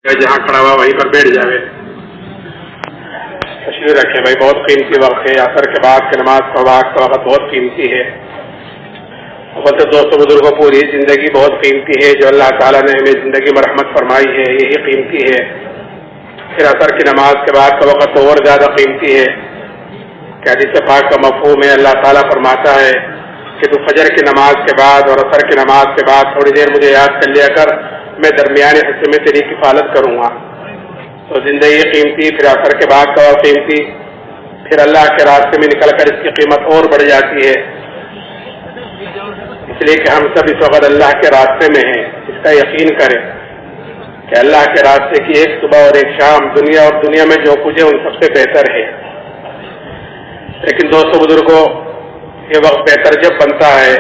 جہاں کھڑا ہوا وہیں پر بیٹھ جاوے. تشریف رکھیں بھائی، بہت قیمتی وقت ہے. عصر کے بعد کی نماز کا وقت بہت قیمتی ہے. بولتے دوستوں بزرگوں، پوری زندگی بہت قیمتی ہے. جو اللہ تعالیٰ نے ہمیں زندگی میں رحمت فرمائی ہے یہی قیمتی ہے. پھر عصر کی نماز کے بعد کا وقت تو اور زیادہ قیمتی ہے. کہ حدیث پاک کا مفہوم ہے، اللہ تعالیٰ فرماتا ہے کہ تو فجر کی نماز کے بعد اور عصر کی نماز کے بعد تھوڑی دیر مجھے یاد کر لیا کر، میں درمیانے حصے میں تیری کفالت کروں گا. تو زندگی قیمتی، پھر عصر کے بعد کا اور قیمتی، پھر اللہ کے راستے میں نکل کر اس کی قیمت اور بڑھ جاتی ہے. اس لیے کہ ہم سب اس وقت اللہ کے راستے میں ہیں. اس کا یقین کریں کہ اللہ کے راستے کی ایک صبح اور ایک شام دنیا اور دنیا میں جو کچھ ہے ان سب سے بہتر ہے. لیکن دوستوں بزرگوں، یہ وقت بہتر جب بنتا ہے،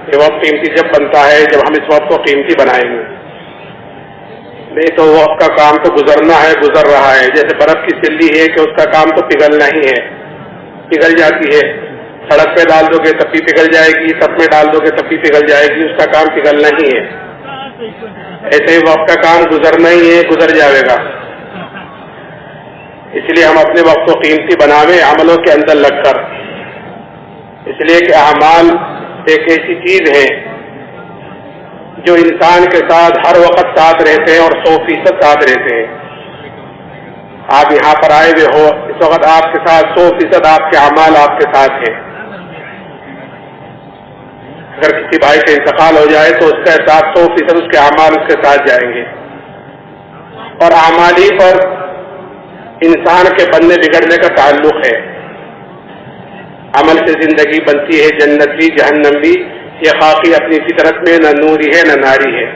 یہ وقت قیمتی جب بنتا ہے جب ہم اس وقت کو قیمتی بنائیں گے. نہیں تو وقت کا کام تو گزرنا ہے، گزر رہا ہے. جیسے برف کی سلی ہے کہ اس کا کام تو پگھلنا ہی ہے، پگھل جاتی ہے. سڑک پہ ڈال دو گے تب بھی پگھل جائے گی، تب میں ڈال دو گے تب بھی پگھل جائے گی، اس کا کام پگھلنا ہی ہے. ایسے ہی وقت کا کام گزرنا ہی ہے، گزر جائے گا. اس لیے ہم اپنے وقت کو قیمتی بناویں عملوں کے اندر لگ کر. اس لیے کہ اعمال ایک ایسی چیز ہے جو انسان کے ساتھ ہر وقت ساتھ رہتے ہیں اور 100% ساتھ رہتے ہیں. آپ یہاں پر آئے ہوئے ہو، اس وقت آپ کے ساتھ 100% آپ کے اعمال آپ کے ساتھ ہیں. اگر کسی بھائی کا انتقال ہو جائے تو اس کے ساتھ 100% اس کے اعمال اس کے ساتھ جائیں گے. اور اعمال ہی پر انسان کے بننے بگڑنے کا تعلق ہے. عمل سے زندگی بنتی ہے، جنت بھی جہنم بھی. یہ خاکی اپنی فطرت میں نہ نوری ہے نہ ناری ہے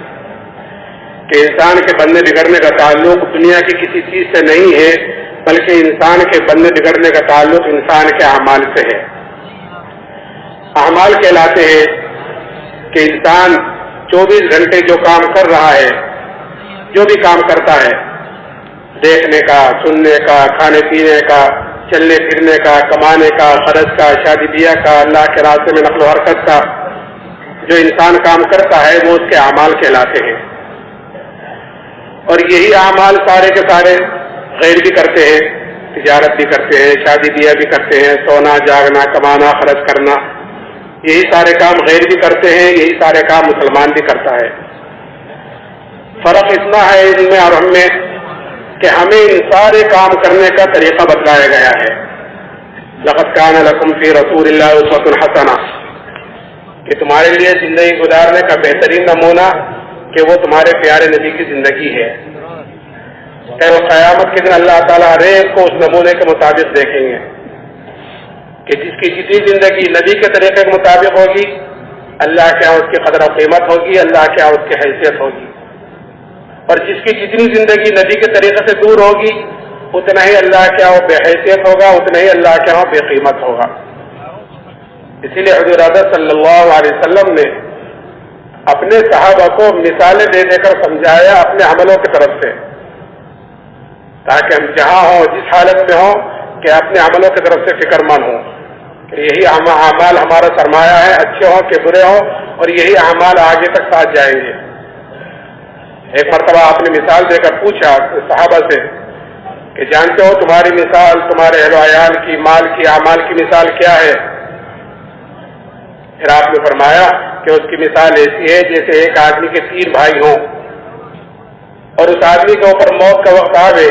کہ انسان کے بننے بگڑنے کا تعلق دنیا کی کسی چیز سے نہیں ہے، بلکہ انسان کے بننے بگڑنے کا تعلق انسان کے اعمال سے ہے. اعمال کہلاتے ہیں کہ انسان 24 گھنٹے جو کام کر رہا ہے، جو بھی کام کرتا ہے، دیکھنے کا، سننے کا، کھانے پینے کا، چلنے پھرنے کا، کمانے کا، خرچ کا، شادی بیاہ کا، اللہ کے راستے میں نقل و حرکت کا، جو انسان کام کرتا ہے وہ اس کے اعمال کہلاتے ہیں. اور یہی اعمال سارے کے سارے غیر بھی کرتے ہیں، تجارت بھی کرتے ہیں، شادی بیاہ بھی کرتے ہیں، سونا جاگنا، کمانا، خرچ کرنا، یہی سارے کام غیر بھی کرتے ہیں، یہی سارے کام مسلمان بھی کرتا ہے. فرق اتنا ہے ان میں اور ہم میں کہ ہمیں ان سارے کام کرنے کا طریقہ بتلایا گیا ہے. لقد کان لکم فی رسول اللہ اسوۃ حسنہ، کہ تمہارے لیے زندگی گزارنے کا بہترین نمونہ کہ وہ تمہارے پیارے نبی کی زندگی ہے. اور قیامت کے دن اللہ تعالیٰ ہر ایک کو اس نمونے کے مطابق دیکھیں گے کہ جس کی جتنی زندگی نبی کے طریقے کے مطابق ہوگی، اللہ کے یہاں اس کی قدر و قیمت ہوگی، اللہ کے یہاں اس کی حیثیت ہوگی. اور جس کی جتنی زندگی نبی کے طریقے سے دور ہوگی، اتنا ہی اللہ کے یہاں بے حیثیت ہوگا، اتنا ہی اللہ کے یہاں بے قیمت ہوگا. اسی لیے حضور اعظم صلی اللہ علیہ وسلم نے اپنے صحابہ کو مثالیں دے دے کر سمجھایا اپنے عملوں کی طرف سے، تاکہ ہم جہاں ہوں، جس حالت میں ہوں، کہ اپنے عملوں کی طرف سے فکر مند ہوں کہ یہی اعمال ہمارا سرمایہ ہے، اچھے ہوں کہ برے ہوں، اور یہی اعمال آگے تک ساتھ جائیں گے. ایک مرتبہ آپ نے مثال دے کر پوچھا صحابہ سے کہ جانتے ہو تمہاری مثال، تمہارے اہل و عیال کی، مال کی، اعمال کی مثال کیا ہے؟ پھر آپ نے فرمایا کہ اس کی مثال ایسی ہے جیسے ایک آدمی کے 3 بھائی ہوں اور اس آدمی کے اوپر موت کا وقت آوے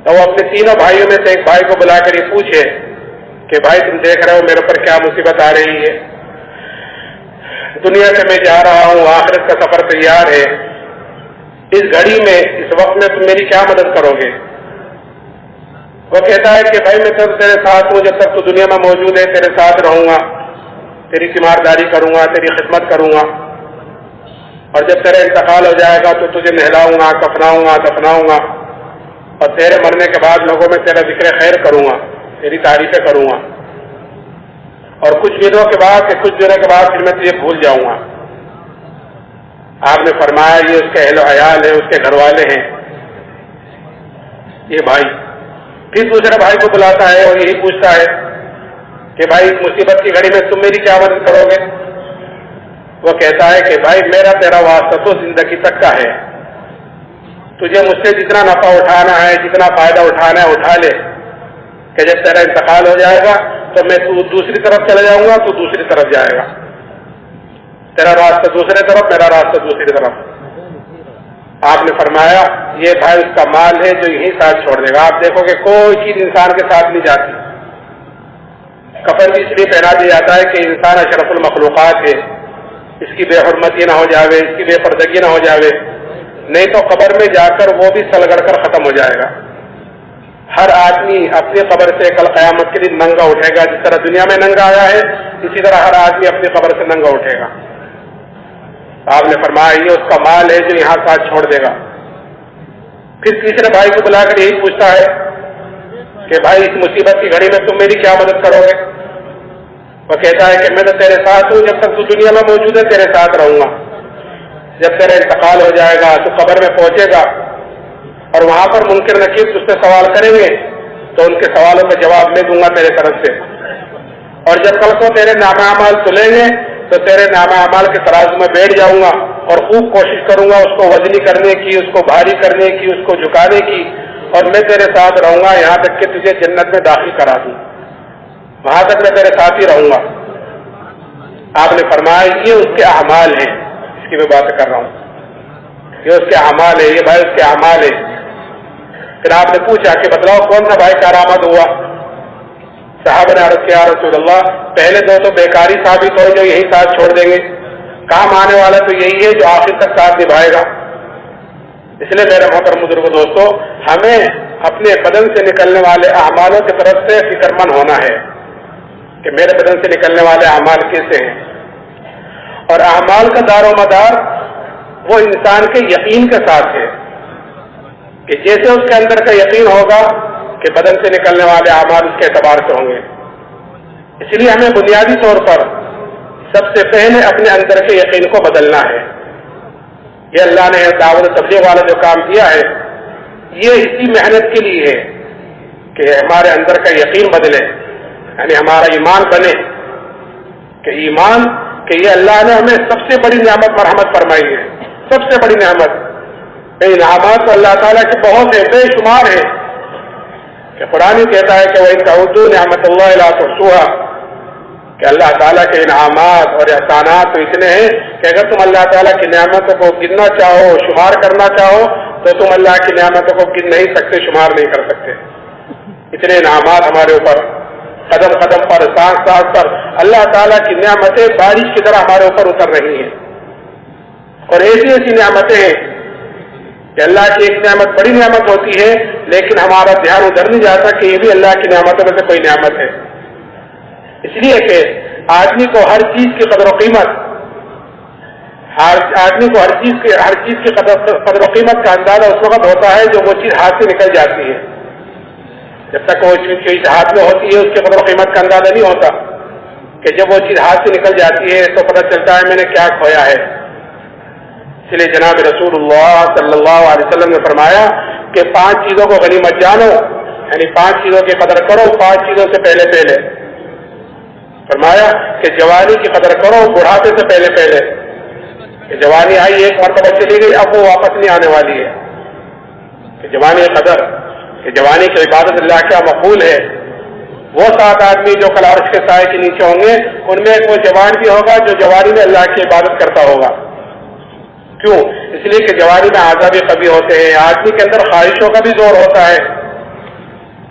تو وہ اپنے تینوں بھائیوں میں سے ایک بھائی کو بلا کر یہ پوچھے کہ بھائی تم دیکھ رہے ہو میرے اوپر کیا مصیبت آ رہی ہے، دنیا سے میں جا رہا ہوں، آخرت کا سفر تیار ہے، اس گھڑی میں، اس وقت میں تم میری کیا مدد کرو گے؟ وہ کہتا ہے کہ بھائی میں تو تیرے ساتھ ہوں، جب تک تو دنیا میں موجود ہے تیرے ساتھ رہوں گا، تیری تیمارداری کروں گا، تیری خدمت کروں گا، اور جب تیرا انتقال ہو جائے گا تو تجھے نہلاؤں گا، کفناؤں گا، دفناؤں گا، اور تیرے مرنے کے بعد لوگوں میں تیرا ذکر خیر کروں گا، تیری تعریفیں کروں گا، اور کچھ دنوں کے بعد پھر میں تجھے بھول جاؤں گا. آپ نے فرمایا یہ اس کے اہل و عیال ہیں، اس کے گھر والے ہیں، یہ بھائی. پھر دوسرے بھائی کو بلاتا ہے اور یہی پوچھتا ہے کہ بھائی اس مصیبت کی گھڑی میں تم میری کیا مدد کرو گے؟ وہ کہتا ہے کہ بھائی میرا تیرا واسطہ تو زندگی تک کا ہے، تجھے مجھ سے جتنا نفع اٹھانا ہے، جتنا فائدہ اٹھانا ہے اٹھا لے، کہ جب تیرا انتقال ہو جائے گا تو میں دوسری طرف چلا جاؤں گا، تو دوسری طرف جائے گا، تیرا راستہ دوسری طرف، میرا راستہ دوسری طرف۔ آپ نے فرمایا یہ بھائی اس کا مال ہے جو یہی ساتھ چھوڑ دے گا۔ آپ دیکھو کہ کوئی چیز انسان کے ساتھ نہیں جاتی۔ کفن بھی اس لیے پہنا دیا جاتا ہے کہ انسان اشرف المخلوقات ہے، اس کی بے حرمتی نہ ہو جاوے، اس کی بے پردگی نہ ہو جاوے، نہیں تو قبر میں جا کر وہ بھی سلگڑ کر ختم ہو جائے گا۔ ہر آدمی اپنی قبر سے کل قیامت کے دن ننگا اٹھے گا، جس طرح دنیا میں ننگا آیا ہے اسی طرح ہر آدمی اپنی قبر سے ننگا اٹھے گا۔ آپ نے فرمایا یہ اس کا مال ہے جو یہاں ساتھ چھوڑ دے گا۔ پھر تیسرے بھائی کو بلا کر یہی پوچھتا ہے کہ بھائی اس مصیبت کی گھڑی میں تم میری کیا مدد کرو گے؟ وہ کہتا ہے کہ میں تو تیرے ساتھ ہوں، جب تک تو دنیا میں موجود ہے تیرے ساتھ رہوں گا۔ جب تیرا انتقال ہو جائے گا تو قبر میں پہنچے گا اور وہاں پر منکر نکیر تجھ سے سوال کریں گے تو ان کے سوالوں کا جواب میں دوں گا تیرے طرف سے، اور جب کل کو تیرے نامہ اعمال تلیں گے تو تیرے نامہ اعمال کے ترازو میں بیٹھ جاؤں گا اور خوب کوشش کروں گا اس کو وزنی کرنے کی، اس کو بھاری کرنے کی، اس کو جھکانے کی، اور میں تیرے ساتھ رہوں گا یہاں تک کہ تجھے جنت میں داخل کرا دوں، وہاں تک میں تیرے ساتھ ہی رہوں گا۔ آپ نے فرمایا یہ اس کے اعمال ہیں، اس کی میں بات کر رہا ہوں، یہ اس کے اعمال ہے، یہ بھائی اس کے اعمال ہے۔ پھر آپ نے پوچھا کہ بتلاؤ کون سا بھائی کارآمد ہوا؟ صحابہ نے عرض کیا رسول اللہ پہلے دو تو بیکاری ثابت ہو جو یہی ساتھ چھوڑ دیں گے، کام آنے والا تو یہی ہے جو آخر تک ساتھ نبھائے گا۔ اس لیے میرے محترم بزرگ دوستو، ہمیں اپنے بدن سے نکلنے والے اعمالوں کی طرف سے فکر مند ہونا ہے کہ میرے بدن سے نکلنے والے اعمال کیسے ہیں، اور اعمال کا دار و مدار وہ انسان کے یقین کے ساتھ ہے کہ جیسے اس کے اندر کا یقین ہوگا کہ بدن سے نکلنے والے اعمال اس کے اعتبار سے ہوں گے۔ اس لیے ہمیں بنیادی طور پر سب سے پہلے اپنے اندر کے یقین کو بدلنا ہے۔ یہ اللہ نے دعوت تبلیغ والا جو کام کیا ہے یہ اسی محنت کے لیے ہے کہ ہمارے اندر کا یقین بدلے، یعنی ہمارا ایمان بنے کہ ایمان کہ یہ اللہ نے ہمیں سب سے بڑی نعمت مرحمت فرمائی ہے، سب سے بڑی نعمت۔ انعامات تو اللہ تعالیٰ کے بہت ہیں، بے شمار ہیں، کہ قرآن کہتا ہے کہ وَإِن تَعُدُّوا نِعْمَتَ اللَّهِ لَا تُحْصُوهَا، کہ اللہ تعالیٰ کے انعامات اور احسانات تو اتنے ہیں کہ اگر تم اللہ تعالیٰ کی نعمتوں کو گننا چاہو، شمار کرنا چاہو تو تم اللہ کی نعمتوں کو گن نہیں سکتے، شمار نہیں کر سکتے۔ اتنے انعامات ہمارے اوپر قدم قدم پر، سانس سانس پر اللہ تعالیٰ کی نعمتیں بارش کی طرح ہمارے اوپر اتر رہی ہیں، اور ایسی ایسی نعمتیں ہیں کہ اللہ کی ایک نعمت بڑی نعمت ہوتی ہے لیکن ہمارا دھیان ادھر نہیں جاتا کہ یہ بھی اللہ کی نعمتوں میں سے کوئی نعمت ہے۔ اس لیے کہ آدمی کو ہر چیز کی قدر و قیمت، آدمی کو ہر چیز کی قدر و قیمت کا اندازہ اس وقت ہوتا ہے جو وہ چیز ہاتھ سے نکل جاتی ہے۔ جب تک وہ چیز ہاتھ میں ہوتی ہے اس کی قدر و قیمت کا اندازہ نہیں ہوتا، کہ جب وہ چیز ہاتھ سے نکل جاتی ہے تو پتہ چلتا ہے میں نے کیا کھویا ہے۔ اس لیے جناب رسول اللہ صلی اللہ علیہ وسلم نے فرمایا کہ 5 چیزوں کو غنیمت جانو، یعنی 5 چیزوں کی قدر کرو 5 چیزوں سے پہلے۔ فرمایا کہ جوانی کی قدر کرو بڑھاپے سے پہلے، کہ جوانی آئی ایک مرتبہ چلی گئی اب وہ واپس نہیں آنے والی ہے، کہ جوانی قدر، کہ جوانی کی عبادت اللہ کیا مقبول ہے۔ وہ 7 آدمی جو کل عرش کے سائے کے نیچے ہوں گے ان میں کوئی جوان بھی ہوگا جو جوانی میں اللہ کی عبادت کرتا ہوگا۔ کیوں؟ اس لیے کہ جوانی میں اعضاء بھی قوی ہوتے ہیں، آدمی کے اندر خواہشوں کا بھی زور ہوتا ہے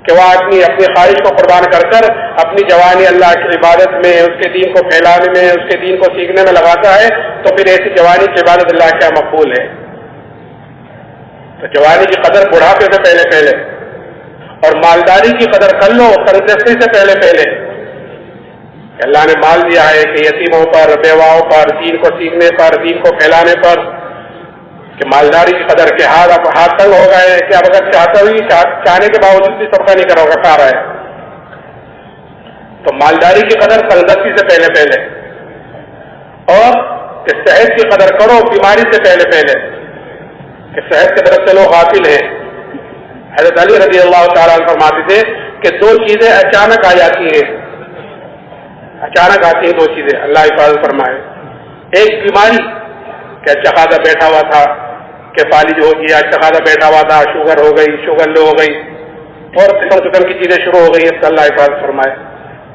کہ وہ آدمی اپنی خواہش کو قربان کر اپنی جوانی اللہ کی عبادت میں، اس کے دین کو پھیلانے میں، اس کے دین کو سیکھنے میں لگاتا ہے، تو پھر ایسی جوانی کی عبادت اللہ کیا مقبول ہے۔ تو جوانی کی قدر بڑھاپے سے پہلے، اور مالداری کی قدر کر لو تندرستی سے پہلے۔ اللہ نے مال دیا ہے کہ یتیموں پر، بیواؤں پر، دین کو سیکھنے پر، دین کو پھیلانے پر، کہ مالداری کی قدر کے ہاتھ تنگ ہو گئے کہ اب اگر چاہنے کے باوجود بھی صدقہ نہیں کرو گا، کھا رہا ہے۔ تو مالداری کی قدر تندرستی سے پہلے، اور کہ صحت کی قدر کرو بیماری سے پہلے، کہ صحت کی طرف سے لوگ غافل ہیں۔ حضرت علی رضی اللہ تعالیٰ عنہ فرماتے تھے کہ 2 چیزیں اچانک آ جاتی ہیں، اچانک آتی ہیں 2 چیزیں، اللہ حفاظت فرمائے۔ ایک بیماری کہ اچھا خاصا بیٹھا ہوا تھا، کہ فالج ہو گیا، اچھا خاصا بیٹھا ہوا تھا، شوگر ہو گئی، شوگر لو ہو گئی، اور قسم کی چیزیں شروع ہو گئی، اس کا اللہ حفاظت فرمائے.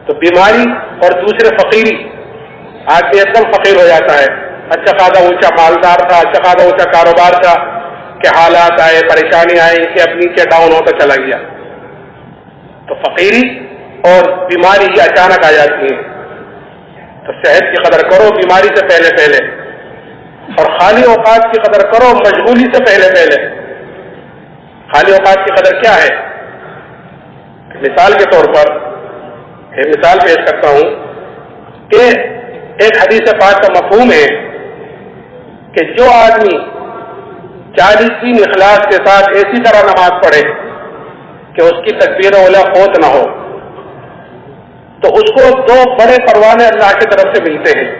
تو بیماری اور دوسرے فقیری، آدمی ایک دم فقیر ہو جاتا ہے، اچھا خاصا اونچا مالدار تھا، اچھا خاصا اونچا کاروبار تھا، کہ حالات آئے، پریشانی آئی کہ اب نیچے ڈاؤن ہوتا چلا گیا. تو فقیری اور بیماری یہ اچانک آ جاتی ہیں. تو صحت کی قدر کرو بیماری سے پہلے، اور خالی اوقات کی قدر کرو مشغولی سے پہلے. خالی اوقات کی قدر کیا ہے؟ مثال کے طور پر ایک مثال پیش کرتا ہوں کہ ایک حدیث پاک کا مفہوم ہے کہ جو آدمی 40 دن اخلاص کے ساتھ ایسی طرح نماز پڑھے کہ اس کی تکبیر اولیٰ فوت نہ ہو، تو اس کو 2 بڑے پروانے اللہ کی طرف سے ملتے ہیں.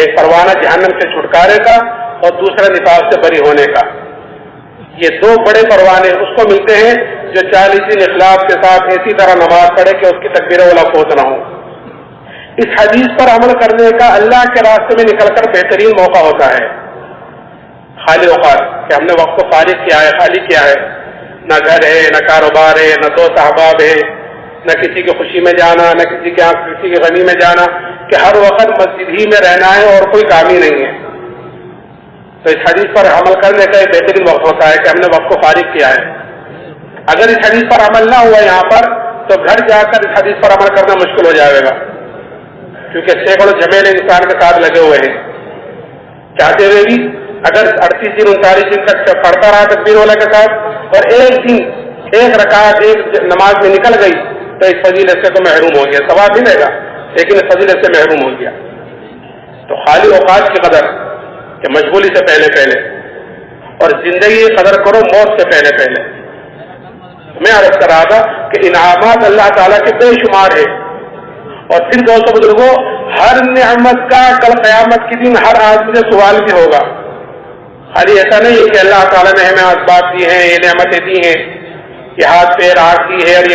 ایک پروانہ جہنم سے چھٹکارے کا اور دوسرا نفاق سے بری ہونے کا. یہ 2 بڑے پروانے اس کو ملتے ہیں جو 40 دن اخلاص کے ساتھ ایسی طرح نماز پڑھے کہ اس کی تکبیر اولیٰ فوت نہ ہو. اس حدیث پر عمل کرنے کا اللہ کے راستے میں نکل کر بہترین موقع ہوتا ہے خالی اوقات، کہ ہم نے وقت کو فارغ کیا ہے، خالی کیا ہے، نہ گھر ہے، نہ کاروبار ہے، نہ دوست احباب ہے، نہ کسی کی خوشی میں جانا، نہ کسی کی غمی میں جانا، کہ ہر وقت مسجد ہی میں رہنا ہے اور کوئی کام ہی نہیں ہے. تو اس حدیث پر عمل کرنے کا ایک بہترین وقت ہوتا ہے کہ ہم نے وقت کو فارغ کیا ہے. اگر اس حدیث پر عمل نہ ہوا یہاں پر تو گھر جا کر اس حدیث پر عمل کرنا مشکل ہو جائے گا، کیونکہ سینکڑوں جھمیلے انسان کے ساتھ لگے ہوئے ہیں. چاہتے ہوئے بھی اگر 38 دن 39 دن تک پڑھتا رہا تکبیر اولیٰ کے ساتھ اور ایک دن ایک رکعت ایک نماز میں نکل گئی تو اس فضیلت سے تو محروم ہو گیا. ثواب ملے گا لیکن اس فضیلت سے محروم ہو گیا. تو خالی اوقات کی قدر کہ مشغولی سے پہلے اور زندگی کی قدر کرو موت سے پہلے. میں عرض کر رہا تھا کہ انعامات اللہ تعالیٰ کے بے شمار ہے، اور پھر دوستوں بزرگوں ہر نعمت کا کل قیامت کے دن ہر آدمی سے سوال بھی ہوگا. خالی ایسا نہیں ہے کہ اللہ تعالیٰ نے ہمیں اسباب دی ہیں، یہ نعمتیں دی ہیں، یہ ہاتھ پیر آنکھ دی ہے اور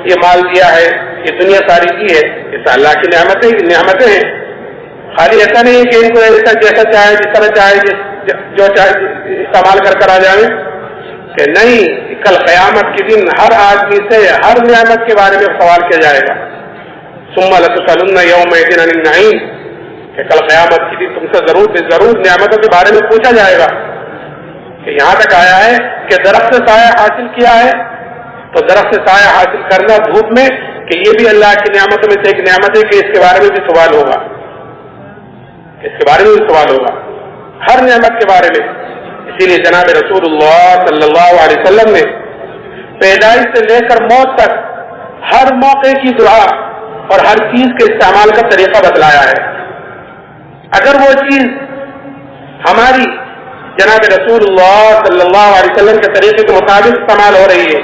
یہ مال دیا ہے، یہ دنیا ساری دی ہے، اس اللہ کی نعمتیں ہیں. خالی ایسا نہیں ہے کہ ان کو جیسا چاہے جس طرح چاہے جو چاہے استعمال کر آ جائیں، کہ نہیں، کل قیامت کے دن ہر آدمی سے ہر نعمت کے بارے میں سوال کیا جائے گا. ثم لتسألن یومئذ عن النعیم، کہ کل قیامت کے دن تم سے ضرور نعمتوں کے بارے میں پوچھا جائے گا. کہ یہاں تک آیا ہے کہ درخت سے سایہ حاصل کیا ہے، تو درخت سے سایہ حاصل کرنا دھوپ میں، کہ یہ بھی اللہ کی نعمتوں میں سے ایک نعمت ہے کہ اس کے بارے میں بھی سوال ہوگا، ہر نعمت کے بارے میں. اسی لیے جناب رسول اللہ صلی اللہ علیہ وسلم نے پیدائش سے لے کر موت تک ہر موقع کی دعا اور ہر چیز کے استعمال کا طریقہ بتلایا ہے. اگر وہ چیز ہماری جناب رسول اللہ صلی اللہ علیہ وسلم کے طریقے کے مطابق استعمال ہو رہی ہے،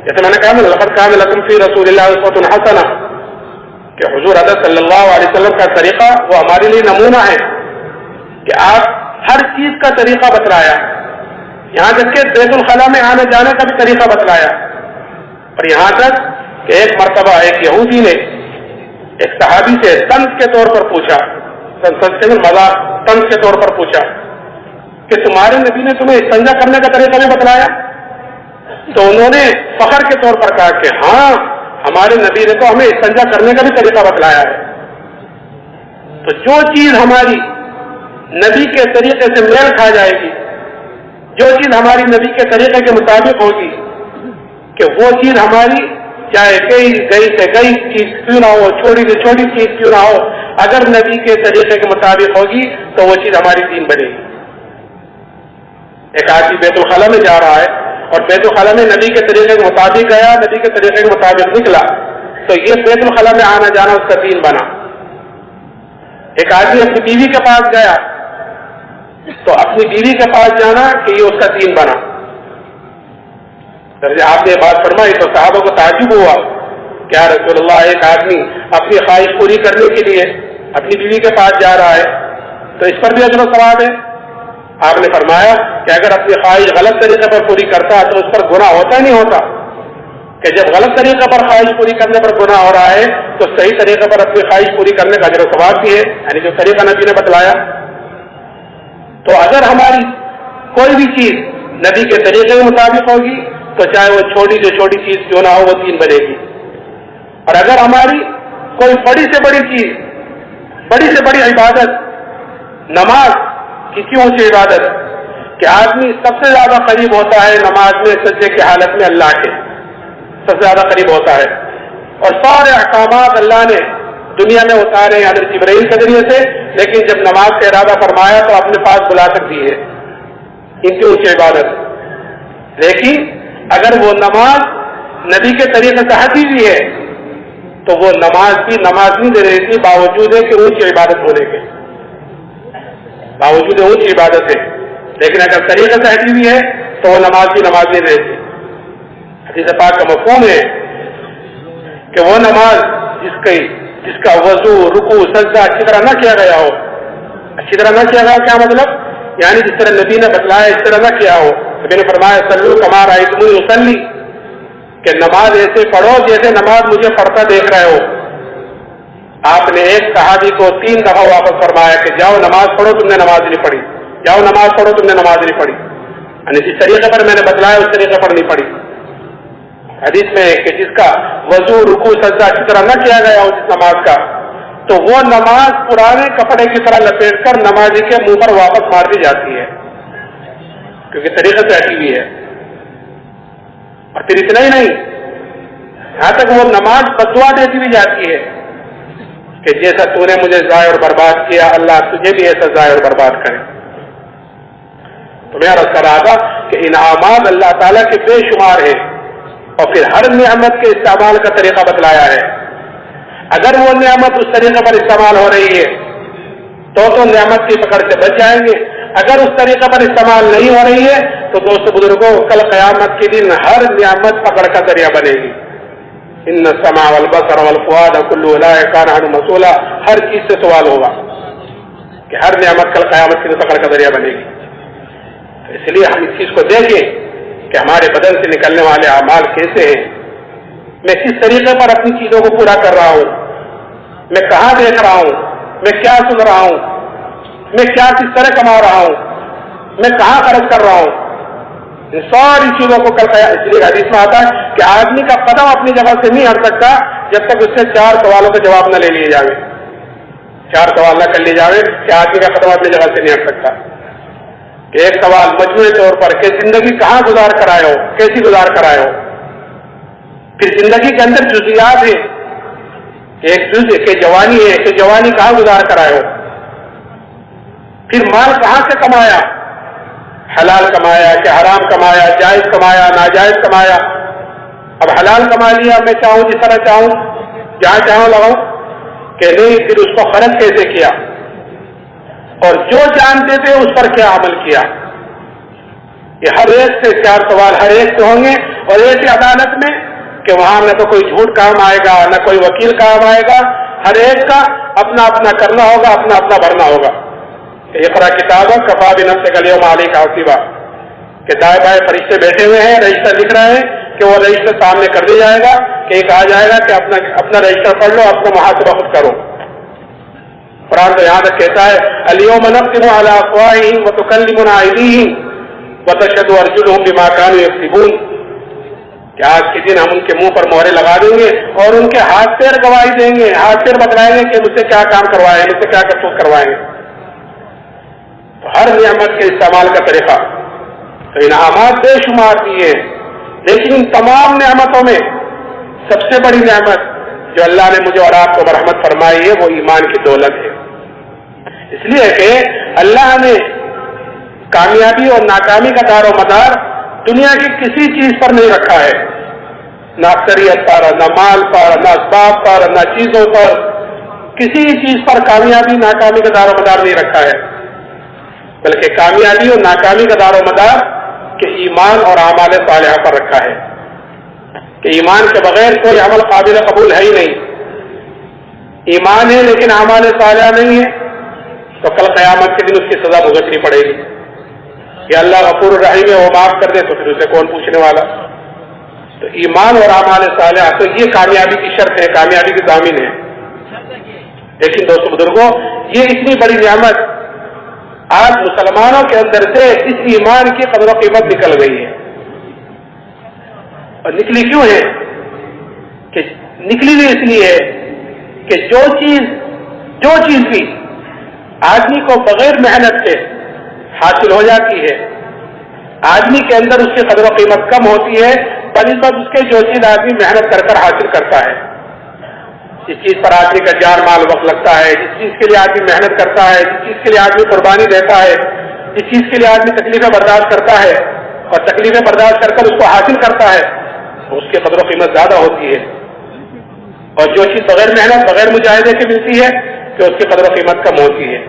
جیسے میں نے کہا لقد کان لکم فی رسول اللہ اسوۃ حسنہ، کہ حضور حضرت صلی اللہ علیہ وسلم کا طریقہ وہ ہمارے لیے نمونہ ہے، کہ آپ ہر چیز کا طریقہ بتلایا، یہاں تک کہ بیت الخلاء میں آنے جانے کا بھی طریقہ بتلایا. اور یہاں تک کہ ایک مرتبہ ایک یہودی نے ایک صحابی سے طنز کے طور پر پوچھا، طنز کے طور پر پوچھا کہ تمہارے نبی نے تمہیں استنجا کرنے کا طریقہ بھی بتلایا؟ تو انہوں نے فخر کے طور پر کہا کہ ہاں، ہمارے نبی نے تو ہمیں استنجا کرنے کا بھی طریقہ بتلایا ہے. تو جو چیز ہماری نبی کے طریقے سے میل کھا جائے گی، جو چیز ہماری نبی کے طریقے کے مطابق ہوگی، کہ وہ چیز ہماری چاہے گئی سے گئی چیز کیوں نہ ہو، چھوٹی سے چھوٹی چیز کیوں نہ ہو، اگر نبی کے طریقے کے مطابق ہوگی تو وہ چیز ہماری دین بنے گی. ایک آدمی بیت الخلاء میں جا رہا ہے اور بیت الخلاء میں نبی کے طریقے کے مطابق گیا، نبی کے طریقے کے مطابق نکلا، تو یہ بیت الخلاء میں آنا جانا اس کا دین بنا. ایک آدمی اپنی بیوی کے پاس گیا تو اپنی بیوی کے پاس جانا کہ یہ اس کا دین بنا. آپ نے بات فرمائی تو صحابہ کو تعجب ہوا، کیا رسول اللہ، ایک آدمی اپنی خواہش پوری کرنے کے لیے اپنی بیوی کے پاس جا رہا ہے تو اس پر بھی اجر و ثواب ہے؟ آپ نے فرمایا کہ اگر اپنی خواہش غلط طریقے پر پوری کرتا ہے تو اس پر گناہ ہوتا ہی نہیں ہوتا، کہ جب غلط طریقے پر خواہش پوری کرنے پر گناہ ہو رہا ہے تو صحیح طریقے پر اپنی خواہش پوری کرنے کا اجر و ثواب بھی ہے، یعنی جو طریقہ نبی نے بتلایا. تو اگر ہماری کوئی بھی چیز نبی کے طریقے کے مطابق ہوگی تو چاہے وہ چھوٹی سے چھوٹی چیز کیوں نہ ہو وہ 3 بنے گی. اور اگر ہماری کوئی بڑی سے بڑی چیز، بڑی سے بڑی عبادت، نماز کی کیوں اونچی عبادت کہ آدمی سب سے زیادہ قریب ہوتا ہے نماز میں سجدے کی حالت میں اللہ کے، سب سے زیادہ قریب ہوتا ہے. اور سارے احکامات اللہ نے دنیا میں اتارے حضرت جبرائیل کے ذریعے سے، لیکن جب نماز کا ارادہ فرمایا تو اپنے پاس بلا کر دی ہے ان کی اونچی عبادت. لیکن اگر وہ نماز نبی کے طریقے سے ہٹی ہوئی ہے تو وہ نماز بھی نماز نہیں دے رہی تھی، باوجود ہے کہ اونچی عبادت ہونے کے، باوجود اونچی عبادت ہے، لیکن اگر طریقے سے ہٹی ہوئی ہے تو وہ نماز بھی نماز نہیں دے رہی تھی. حدیث پاک کا مفہوم ہے کہ وہ نماز جس کا وضو، رکوع، سجدہ اچھی طرح نہ کیا گیا ہو. اچھی طرح نہ کیا گیا کیا مطلب؟ یعنی جس طرح نبی نے بتلایا اس طرح نہ کیا ہو. نبی نے فرمایا صلو کما رأیتمونی اصلی، کہ نماز ایسے پڑھو جیسے نماز مجھے پڑھتا دیکھ رہے ہو. آپ نے ایک صحابی کو 3 دفعہ واپس فرمایا کہ جاؤ نماز پڑھو، تم نے نماز نہیں پڑھی، جاؤ نماز پڑھو، تم نے نماز نہیں پڑھی. یعنی جس طریقے پر میں نے بتلایا اس طریقے پر نہیں پڑھی. حدیث میں ہے کہ جس کا وضو، رکوع، سجدہ اچھی طرح نہ کیا گیا ہو جس نماز کا، تو وہ نماز پرانے کپڑے کی طرح لپیٹ کر نمازی کے منہ پر واپس مار دی جاتی ہے، کیونکہ طریقے سے ہٹی ہوئی ہے. اور پھر اتنا ہی نہیں، یہاں تک وہ نماز بددعا دیتی بھی جاتی ہے کہ جیسا تو نے مجھے ضائع اور برباد کیا، اللہ تجھے بھی ایسا ضائع اور برباد کرے. تو میں عرض کر رہا تھا کہ انعامات اللہ تعالیٰ کے بے شمار ہیں، اور پھر ہر نعمت کے استعمال کا طریقہ بتلایا ہے. اگر وہ نعمت اس طریقے پر استعمال ہو رہی ہے تو نعمت کی پکڑ سے بچ جائیں گے. اگر اس طریقے پر استعمال نہیں ہو رہی ہے تو دوست بزرگوں کل قیامت کے دن ہر نعمت پکڑ کا ذریعہ بنے گی. ان السمع والبصر والفؤاد كل اولئک کان عنہ مسئولا، ہر چیز سے سوال ہوگا کہ ہر نعمت کل قیامت کے دن پکڑ کا ذریعہ بنے گی. اس لیے ہم اس چیز کو دیکھیں کہ ہمارے بدن سے نکلنے والے اعمال کیسے ہیں، میں کس طریقے پر اپنی چیزوں کو پورا کر رہا ہوں، میں کہاں دیکھ رہا ہوں، میں کیا سن رہا ہوں، میں کیا کس طرح کما رہا ہوں، میں کہاں خرچ کر رہا ہوں. ان ساری چیزوں کو کل قیامت، اس لیے حدیث میں آتا ہے کہ آدمی کا قدم اپنی جگہ سے نہیں ہٹ سکتا جب تک اس سے 4 سوالوں کے جواب نہ لے لیے جائیں. 4 سوال نہ کر لیے جائیں کہ آدمی کا قدم اپنی جگہ سے نہیں ہٹ سکتا. کہ ایک سوال مجموعی طور پر کہ زندگی کہاں گزار کر آئے ہو، کیسی گزار کر آئے ہو. پھر زندگی کے اندر جزیات ہے، ایک جز کہ جوانی ہے کہ جوانی کہاں گزار کر آئے ہو. پھر مال کہاں سے کمایا، حلال کمایا کہ حرام کمایا، جائز کمایا، ناجائز کمایا. اب حلال کما لیا، میں چاہوں جس طرح چاہوں جہاں چاہوں لگاؤں کہ نہیں، پھر اس کو خرچ کیسے کیا، اور جو جانتے تھے اس پر کیا عمل کیا. یہ ہر ایک سے 4 سوال ہر ایک سے ہوں گے. اور ایسی عدالت میں کہ وہاں نہ تو کوئی جھوٹ کام آئے گا، نہ کوئی وکیل کام آئے گا. ہر ایک کا اپنا اپنا کرنا ہوگا، اپنا اپنا بھرنا ہوگا. اقرا کتاب کفا بنفسک الیوم علیک حسیبا، کہ دائیں بائیں فرشتے بیٹھے ہوئے ہیں، رجسٹر لکھ رہے ہیں کہ وہ رجسٹر سامنے کر دیا جائے گا کہ یہ کہا جائے گا کہ اپنا رجسٹر پڑھ لو، اپنا محاسبہ خود کرو. قرآن تو یہاں تک کہتا ہے الیوم نختم علی افواہہم وتکلمنا ایدیہم وتشہد ارجلہم بما کانوا یکسبون، کہ آج کے دن ہم ان کے منہ پر مہرے لگا دیں گے اور ان کے ہاتھ پیر گواہی دیں گے، ہاتھ پیر بتلائیں گے کہ مجھ سے کیا کام کروائے، مجھ سے کیا کرتوت کروائیں گے. تو ہر نعمت کے استعمال کا طریقہ، تو انعامات بے شمار دیے، لیکن ان تمام نعمتوں میں سب سے بڑی نعمت جو اللہ نے مجھے اور آپ کو مرحمت فرمائی ہے وہ ایمان کی دولت ہے. اس لیے کہ اللہ نے کامیابی اور ناکامی کا دار و مدار دنیا کی کسی چیز پر نہیں رکھا ہے، نہ اکثریت پر، نہ مال پر، نہ اسباب پر، نہ چیزوں پر. کسی چیز پر کامیابی ناکامی کا دار و مدار نہیں رکھا ہے، بلکہ کامیابی اور ناکامی کا دار و مدار کہ ایمان اور اعمال صالحہ پر رکھا ہے. کہ ایمان کے بغیر کوئی عمل قابل قبول ہے ہی نہیں. ایمان ہے لیکن اعمال صالحہ نہیں ہے تو کل قیامت کے دن اس کی سزا بھگتنی پڑے گی. کہ اللہ غفور الرحیم ہے، وہ معاف کر دے تو پھر اسے کون پوچھنے والا. تو ایمان اور اعمال صالحہ تو یہ کامیابی کی شرط ہے، کامیابی کی ضامن ہے. لیکن دوستو بزرگوں، یہ اتنی بڑی نعمت آج مسلمانوں کے اندر سے اس ایمان کی قدر و قیمت نکل گئی ہے. اور نکلی کیوں ہے؟ کہ نکلی بھی اس لیے کہ جو چیز بھی آدمی کو بغیر محنت کے حاصل ہو جاتی ہے، آدمی کے اندر اس کی قدر و قیمت کم ہوتی ہے بنسبت اس کے جو چیز آدمی محنت کر کر حاصل کرتا ہے. جس چیز پر آدمی کا جان مال وقت لگتا ہے، جس چیز کے لیے آدمی محنت کرتا ہے، جس چیز کے لیے آدمی قربانی دیتا ہے، جس چیز کے لیے آدمی تکلیفیں برداشت کرتا ہے اور تکلیفیں برداشت کر کر اس کو حاصل کرتا ہے، اس کی قدر و قیمت زیادہ ہوتی ہے. اور جو چیز بغیر محنت بغیر مجاہدے کے ملتی ہے کہ اس کی قدر و قیمت کم ہوتی ہے.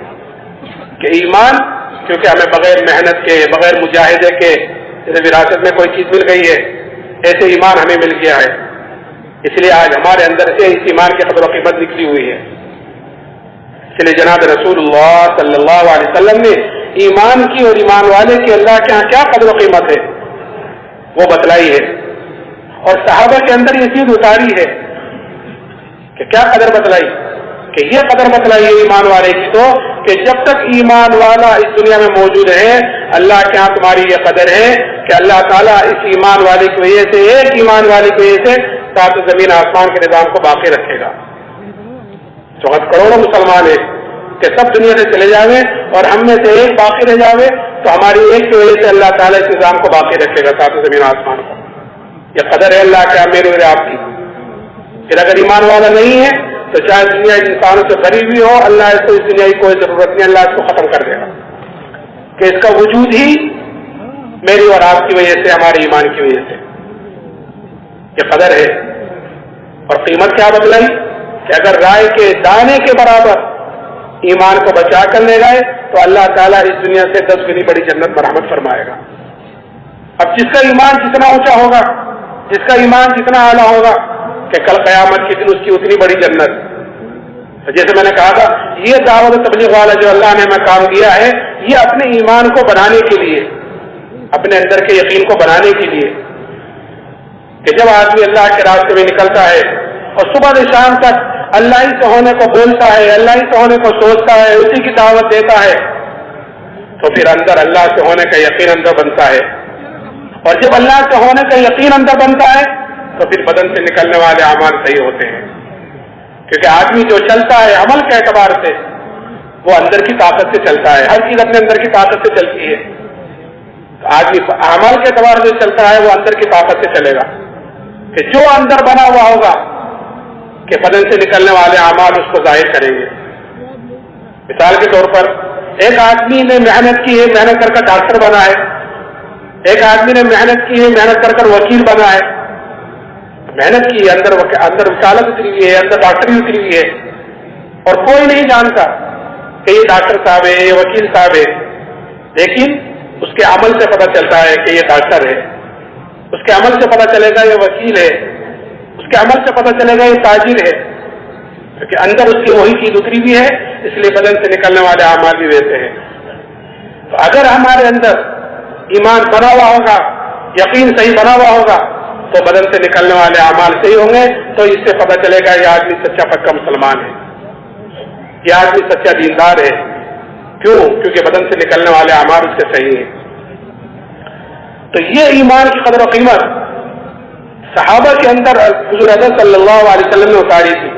کہ ایمان کیونکہ ہمیں بغیر محنت کے بغیر مجاہدے کے جیسے وراثت میں کوئی چیز مل گئی ہے، ایسے ایمان ہمیں مل گیا ہے. اس لیے آج ہمارے اندر سے اس ایمان کی قدر و قیمت نکلی ہوئی ہے. اس لیے جناب رسول اللہ صلی اللہ علیہ وسلم نے ایمان کی اور ایمان والے کی اللہ کے یہاں کیا قدر و قیمت ہے وہ بتلائی ہے. اور صحابہ کے اندر یہ چیز اتاری ہے کہ کیا قدر بتلائی؟ کہ یہ قدر بتلائی ہے ایمان والے کی تو کہ جب تک ایمان والا اس دنیا میں موجود ہے اللہ کے ہاں تمہاری یہ قدر ہے کہ اللہ تعالیٰ اس ایمان والے کی وجہ سے ایک ایمان والے کی وجہ سے سات زمین آسمان کے نظام کو باقی رکھے گا. 4 کروڑ مسلمان ہیں کہ سب دنیا سے چلے جاوے اور ہم میں سے ایک باقی رہ جاوے تو ہماری ایک کی وجہ سے اللہ تعالیٰ اس نظام کو باقی رکھے گا سات زمین آسمان کو. یہ قدر ہے اللہ کے میرے اور آپ کی. پھر اگر ایمان والا نہیں ہے تو چاہے دنیا انسانوں سے بھری ہوئی ہو اللہ اس کو اس دنیا کی کوئی ضرورت نہیں، اللہ اس کو ختم کر دے گا. کہ اس کا وجود ہی میری اور آپ کی وجہ سے ہمارے ایمان کی وجہ سے. یہ قدر ہے. اور قیمت کیا بتلائی کہ اگر رائے کے دانے کے برابر ایمان کو بچا کر لے گئے تو اللہ تعالیٰ اس دنیا سے 10 گنی بڑی جنت مرحمت فرمائے گا. اب جس کا ایمان جتنا اونچا ہوگا، جس کا ایمان جتنا اعلیٰ ہوگا کہ کل قیامت کے دن اس کی اتنی بڑی جنت. جیسے میں نے کہا تھا یہ دعوت تبلیغ والا جو اللہ نے ہمیں کام دیا ہے یہ اپنے ایمان کو بنانے کے لیے، اپنے اندر کے یقین کو بنانے کے لیے کہ جب آدمی اللہ کے راستے میں نکلتا ہے اور صبح سے شام تک اللہ ہی سے ہونے کو بولتا ہے، اللہ ہی سے ہونے کو سوچتا ہے، اسی کی دعوت دیتا ہے تو پھر اندر اللہ سے ہونے کا یقین اندر بنتا ہے. اور جب اللہ سے ہونے کا یقین اندر بنتا ہے تو پھر بدن سے نکلنے والے اعمال صحیح ہوتے ہیں. کیونکہ آدمی جو چلتا ہے عمل کے اعتبار سے وہ اندر کی طاقت سے چلتا ہے، ہر چیز اپنے اندر کی طاقت سے چلتی ہے. آدمی اعمال کے اعتبار سے چلتا ہے وہ اندر کی طاقت سے چلے گا کہ جو اندر بنا ہوا ہوگا کہ بدن سے نکلنے والے اعمال اس کو ظاہر کریں گے. مثال کے طور پر ایک آدمی نے محنت کی ہے، محنت کر کر ڈاکٹر بنا ہے. ایک آدمی نے محنت کی ہے، محنت کر کر وکیل بنا ہے. محنت کی ہے، اندر وکالت اتری ہوئی ہے، اندر ڈاکٹری اتری ہوئی ہے اور کوئی نہیں جانتا کہ یہ ڈاکٹر صاحب ہے، یہ وکیل صاحب ہے. لیکن اس کے عمل سے پتہ چلتا ہے کہ یہ ڈاکٹر ہے، اس کے عمل سے پتہ چلے گا یہ وکیل ہے، اس کے عمل سے پتہ چلے گا یہ تاجر ہے. کیونکہ اندر اس کی وہی چیز اتری ہوئی ہے اس لیے بدن سے نکلنے والے اعمال بھی ویسے ہیں. تو اگر ہمارے اندر ایمان بنا ہوا ہوگا، یقین صحیح بنا ہوا ہوگا تو بدن سے نکلنے والے اعمال صحیح ہوں گے تو اس سے پتہ چلے گا یہ آدمی سچا پکا مسلمان ہے، یہ آدمی سچا دیندار ہے. کیوں؟ کیونکہ بدن سے نکلنے والے اعمال اس سے صحیح ہیں. تو یہ ایمان کی قدر و قیمت صحابہ کے اندر حضور اعظم صلی اللہ علیہ وسلم نے اتاری تھی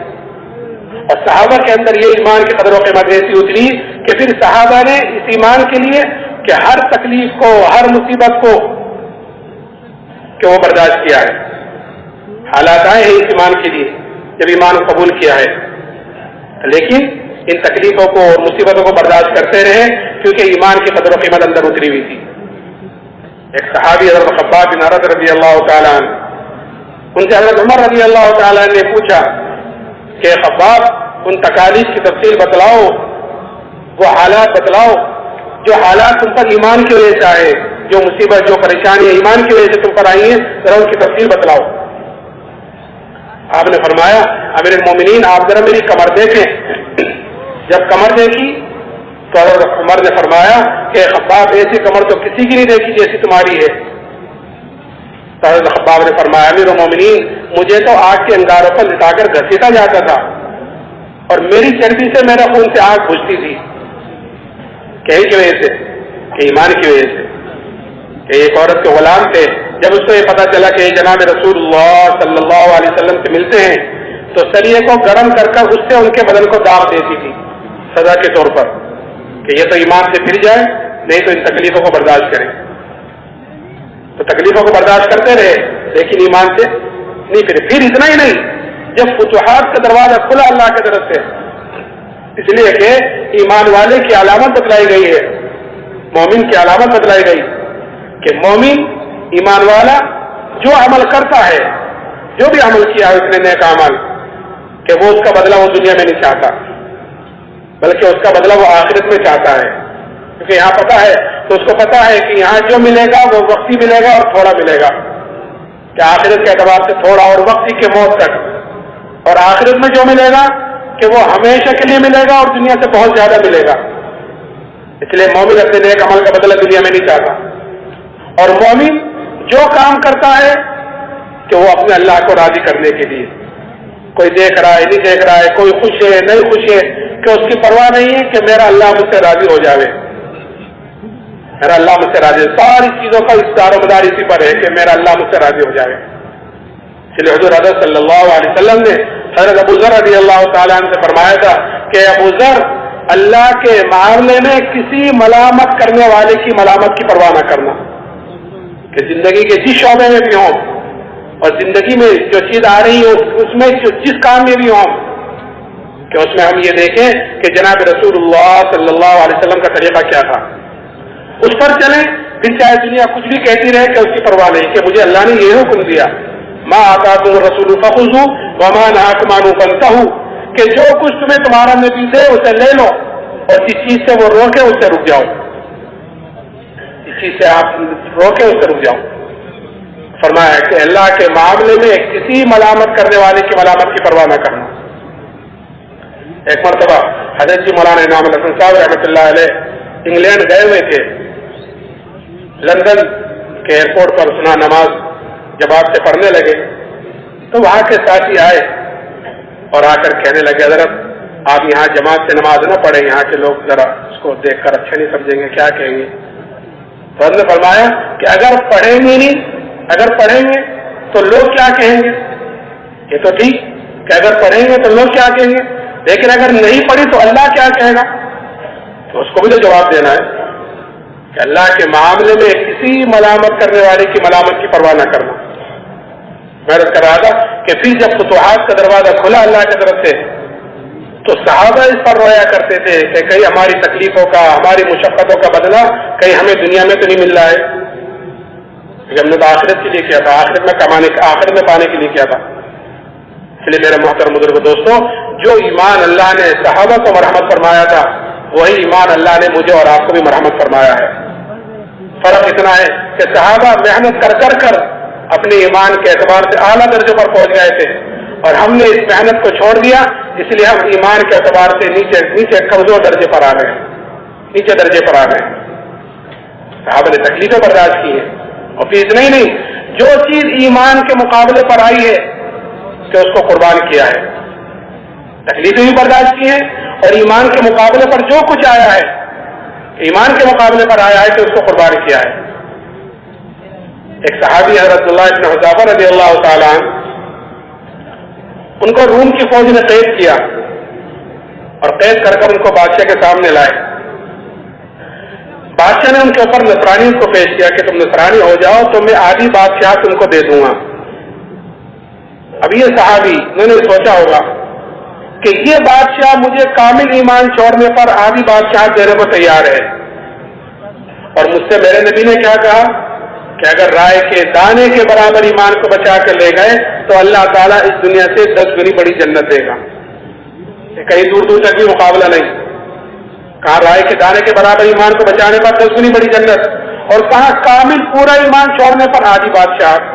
اور صحابہ کے اندر یہ ایمان کی قدر و قیمت ایسی اتری کہ پھر صحابہ نے اس ایمان کے لیے کہ ہر تکلیف کو، ہر مصیبت کو کہ وہ برداشت کیا ہے. حالات آئے ہیں اس ایمان کے لیے جب ایمان قبول کیا ہے، لیکن ان تکلیفوں کو اور مصیبتوں کو برداشت کرتے رہے کیونکہ ایمان کی قدر و قیمت اندر اتری ہوئی تھی. ایک صحابی حضرت خباب بن عرد رضی اللہ تعالیٰ عنہ، ان سے حضرت عمر رضی اللہ تعالیٰ نے پوچھا کہ خباب ان تکالیف کی تفصیل بتلاؤ، وہ حالات بتلاؤ جو حالات تم پر ایمان کی وجہ سے آئے، جو مصیبت جو پریشانی ایمان کی وجہ سے تم پر آئی ہیں، ذرا ان کی تفصیل بتلاؤ. آپ نے فرمایا امیر المومنین آپ ذرا میری کمر دیکھیں. جب کمر دیکھی تو حضرت عمر نے فرمایا کہ خباب ایسی کمر تو کسی کی نہیں دیکھی جیسی تمہاری ہے. تو حضرت خباب نے فرمایا امیر المومنین مجھے تو آگ کے انگاروں پر لٹا کر گھسیٹا جاتا تھا اور میری چربی سے میرا خون سے آگ بجھتی تھی. کہیں کی وجہ سے کہ ایمان کی وجہ سے کہ ایک عورت کے غلام تھے. جب اس کو یہ پتا چلا کہ جناب رسول اللہ صلی اللہ علیہ وسلم سے ملتے ہیں تو سریے کو گرم کر کر اس سے ان کے بدن کو داغ دیتی تھی سزا کے طور پر کہ یہ تو ایمان سے پھر جائے نہیں تو ان تکلیفوں کو برداشت کریں. تو تکلیفوں کو برداشت کرتے رہے لیکن ایمان سے نہیں پھرے. پھر اتنا ہی نہیں, جب فتوحات کا دروازہ کھلا اللہ کی طرف سے, اس لیے کہ ایمان والے کی علامت بتلائی گئی ہے, مومن کی علامت بتلائی گئی کہ مومن ایمان والا جو عمل کرتا ہے, جو بھی عمل کیا ہے اس نے نیک عمل, کہ وہ اس کا بدلہ وہ دنیا میں نہیں چاہتا بلکہ اس کا بدلہ وہ آخرت میں چاہتا ہے. کیونکہ یہاں پتا ہے تو اس کو پتا ہے کہ یہاں جو ملے گا وہ وقتی ملے گا اور تھوڑا ملے گا, کہ آخرت کے اعتبار سے تھوڑا اور وقتی کے موت تک, اور آخرت میں جو ملے گا کہ وہ ہمیشہ کے لیے ملے گا اور دنیا سے بہت زیادہ ملے گا. اس لیے مومن اپنے نیک عمل کا بدلہ دنیا میں نہیں چاہتا. اور مومن جو کام کرتا ہے کہ وہ اپنے اللہ کو راضی کرنے کے لیے, کوئی دیکھ رہا ہے نہیں دیکھ رہا ہے, کوئی خوش ہے نہیں خوش ہے, کہ اس کی پرواہ نہیں ہے کہ میرا اللہ مجھ سے راضی ہو جاوے, میرا اللہ مجھ سے راضی. ساری چیزوں کا اس دار و مدار اسی پر ہے کہ میرا اللہ مجھ سے راضی ہو جائے. اس لیے حضور حضرت صلی اللہ علیہ وسلم نے حضرت ابو ذر رضی اللہ تعالیٰ عنہ سے فرمایا تھا کہ ابو ذر, اللہ کے معاملے میں کسی ملامت کرنے والے کی ملامت کی پرواہ نہ کرنا, کہ زندگی کے جس شعبے میں بھی ہوں اور زندگی میں جو چیز آ رہی ہے اس میں جس کام میں بھی ہوں, کہ اس میں ہم یہ دیکھیں کہ جناب رسول اللہ صلی اللہ علیہ وسلم کا طریقہ کیا تھا, اس پر چلیں. پھر چاہے دنیا کچھ بھی کہتی رہے کہ اس کی پرواہ نہیں, کہ مجھے اللہ نے یہ حکم دیا, ما آتاکم الرسول فخذوہ وما نہاکم عنہ فانتہوا, کہ جو کچھ تمہیں تمہارا نبی دے اسے لے لو اور جس چیز سے وہ روکے اس سے رک جاؤ, جس چیز سے آپ روکے اس سے رک جاؤ. فرمایا کہ اللہ کے معاملے میں کسی ملامت کرنے والے کی ملامت کی پرواہ نہ کرنا. ایک مرتبہ حضرت جی مولانا انعام الحسن صاحب رحمۃ اللہ علیہ انگلینڈ گئے ہوئے تھے. لندن کے ایئرپورٹ پر سنا نماز جماعت سے پڑھنے لگے تو وہاں کے ساتھی آئے اور آ کر کہنے لگے, حضرت آپ یہاں جماعت سے نماز نہ پڑھیں, یہاں کے لوگ ذرا اس کو دیکھ کر اچھا نہیں سمجھیں گے, کیا کہیں گے. تو حضرت نے فرمایا کہ اگر پڑھیں گے نہیں, اگر پڑھیں گے تو لوگ کیا کہیں گے. یہ تو ٹھیک کہ اگر پڑھیں گے تو لوگ کیا کہیں گے, لیکن اگر نہیں پڑھی تو اللہ کیا کہے گا. تو اس کو بھی تو جواب دینا ہے کہ اللہ کے معاملے میں کسی ملامت کرنے والے کی ملامت کی پرواہ نہ کرنا. میں عرض کر رہا تھا کہ پھر جب فتوحات کا دروازہ کھلا اللہ کی طرف سے تو صحابہ اس پر رویا کرتے تھے کہ کہیں ہماری تکلیفوں کا, ہماری مشقتوں کا بدلہ کہیں ہمیں دنیا میں تو نہیں مل رہا ہے, ہم نے تو آخرت کے لیے کیا تھا, آخرت میں کمانے, آخرت میں پانے کے لیے کیا تھا. اس لیے میرے محترم بزرگ دوستوں, جو ایمان اللہ نے صحابہ کو مرحمت فرمایا تھا وہی ایمان اللہ نے مجھے اور آپ کو بھی مرحمت فرمایا ہے. فرق اتنا ہے کہ صحابہ محنت کر کر اپنے ایمان کے اعتبار سے اعلیٰ درجے پر پہنچ گئے تھے, اور ہم نے اس محنت کو چھوڑ دیا, اس لیے ہم ایمان کے اعتبار سے نیچے کمزور درجے پر آ گئے, نیچے درجے پر آ گئے. صحابہ نے تکلیفیں برداشت کی ہیں, اور پھر اتنا ہی نہیں, جو چیز ایمان کے مقابلے پر آئی ہے کہ اس کو قربان کیا ہے. تکلیفیں بھی برداشت کی ہیں, اور ایمان کے مقابلے پر جو کچھ آیا ہے, ایمان کے مقابلے پر آیا ہے کہ اس کو قربان کیا ہے. ایک صحابی حضرت اللہ بن حذافہ رضی اللہ تعالیٰ عنہ, ان کو روم کی فوج نے قید کیا اور قید کر کر ان کو بادشاہ کے سامنے لائے. بادشاہ نے ان کے اوپر نصرانیت کو پیش کیا کہ تم نصرانی ہو جاؤ تو میں آدھی بادشاہ تم کو دے دوں گا. اب یہ صحابی, انہوں نے سوچا ہوگا کہ یہ بادشاہ مجھے کامل ایمان چھوڑنے پر آدھی بادشاہ دینے کو تیار ہے, اور مجھ سے میرے نبی نے کیا کہا کہ اگر رائے کے دانے کے برابر ایمان کو بچا کر لے گئے تو اللہ تعالیٰ اس دنیا سے 10 گنی بڑی جنت دے گا. کہیں دور دور تک بھی مقابلہ نہیں, کہاں رائے کے دانے کے برابر ایمان کو بچانے پر 10 گنی بڑی جنت, اور کہاں کامل پورا ایمان چھوڑنے پر آدھی بادشاہ.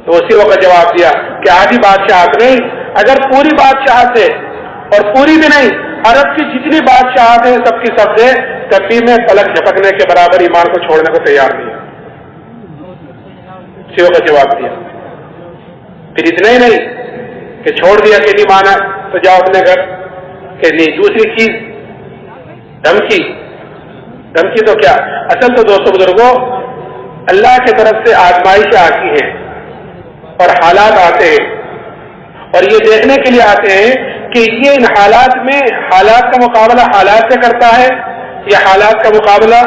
تو اسی وقت جواب دیا کہ آدھی بادشاہت نہیں, اگر پوری بادشاہت ہے اور پوری بھی نہیں, عرب کی جتنی بادشاہت ہیں سب کی سب سے, تب بھی میں پلک جھپکنے کے برابر ایمان کو چھوڑنے کو تیار نہیں. اسی وقت جواب دیا. پھر اتنا ہی نہیں کہ چھوڑ دیا کہ نہیں مانا تو جاؤ اپنے گھر, کہ نہیں, دوسری چیز دھمکی دھمکی تو کیا، اصل تو دوستوں بزرگوں اللہ کی طرف سے آزمائشیں آتی ہیں اور حالات آتے ہیں، اور یہ دیکھنے کے لیے آتے ہیں کہ یہ ان حالات میں حالات کا مقابلہ حالات سے کرتا ہے یا حالات کا مقابلہ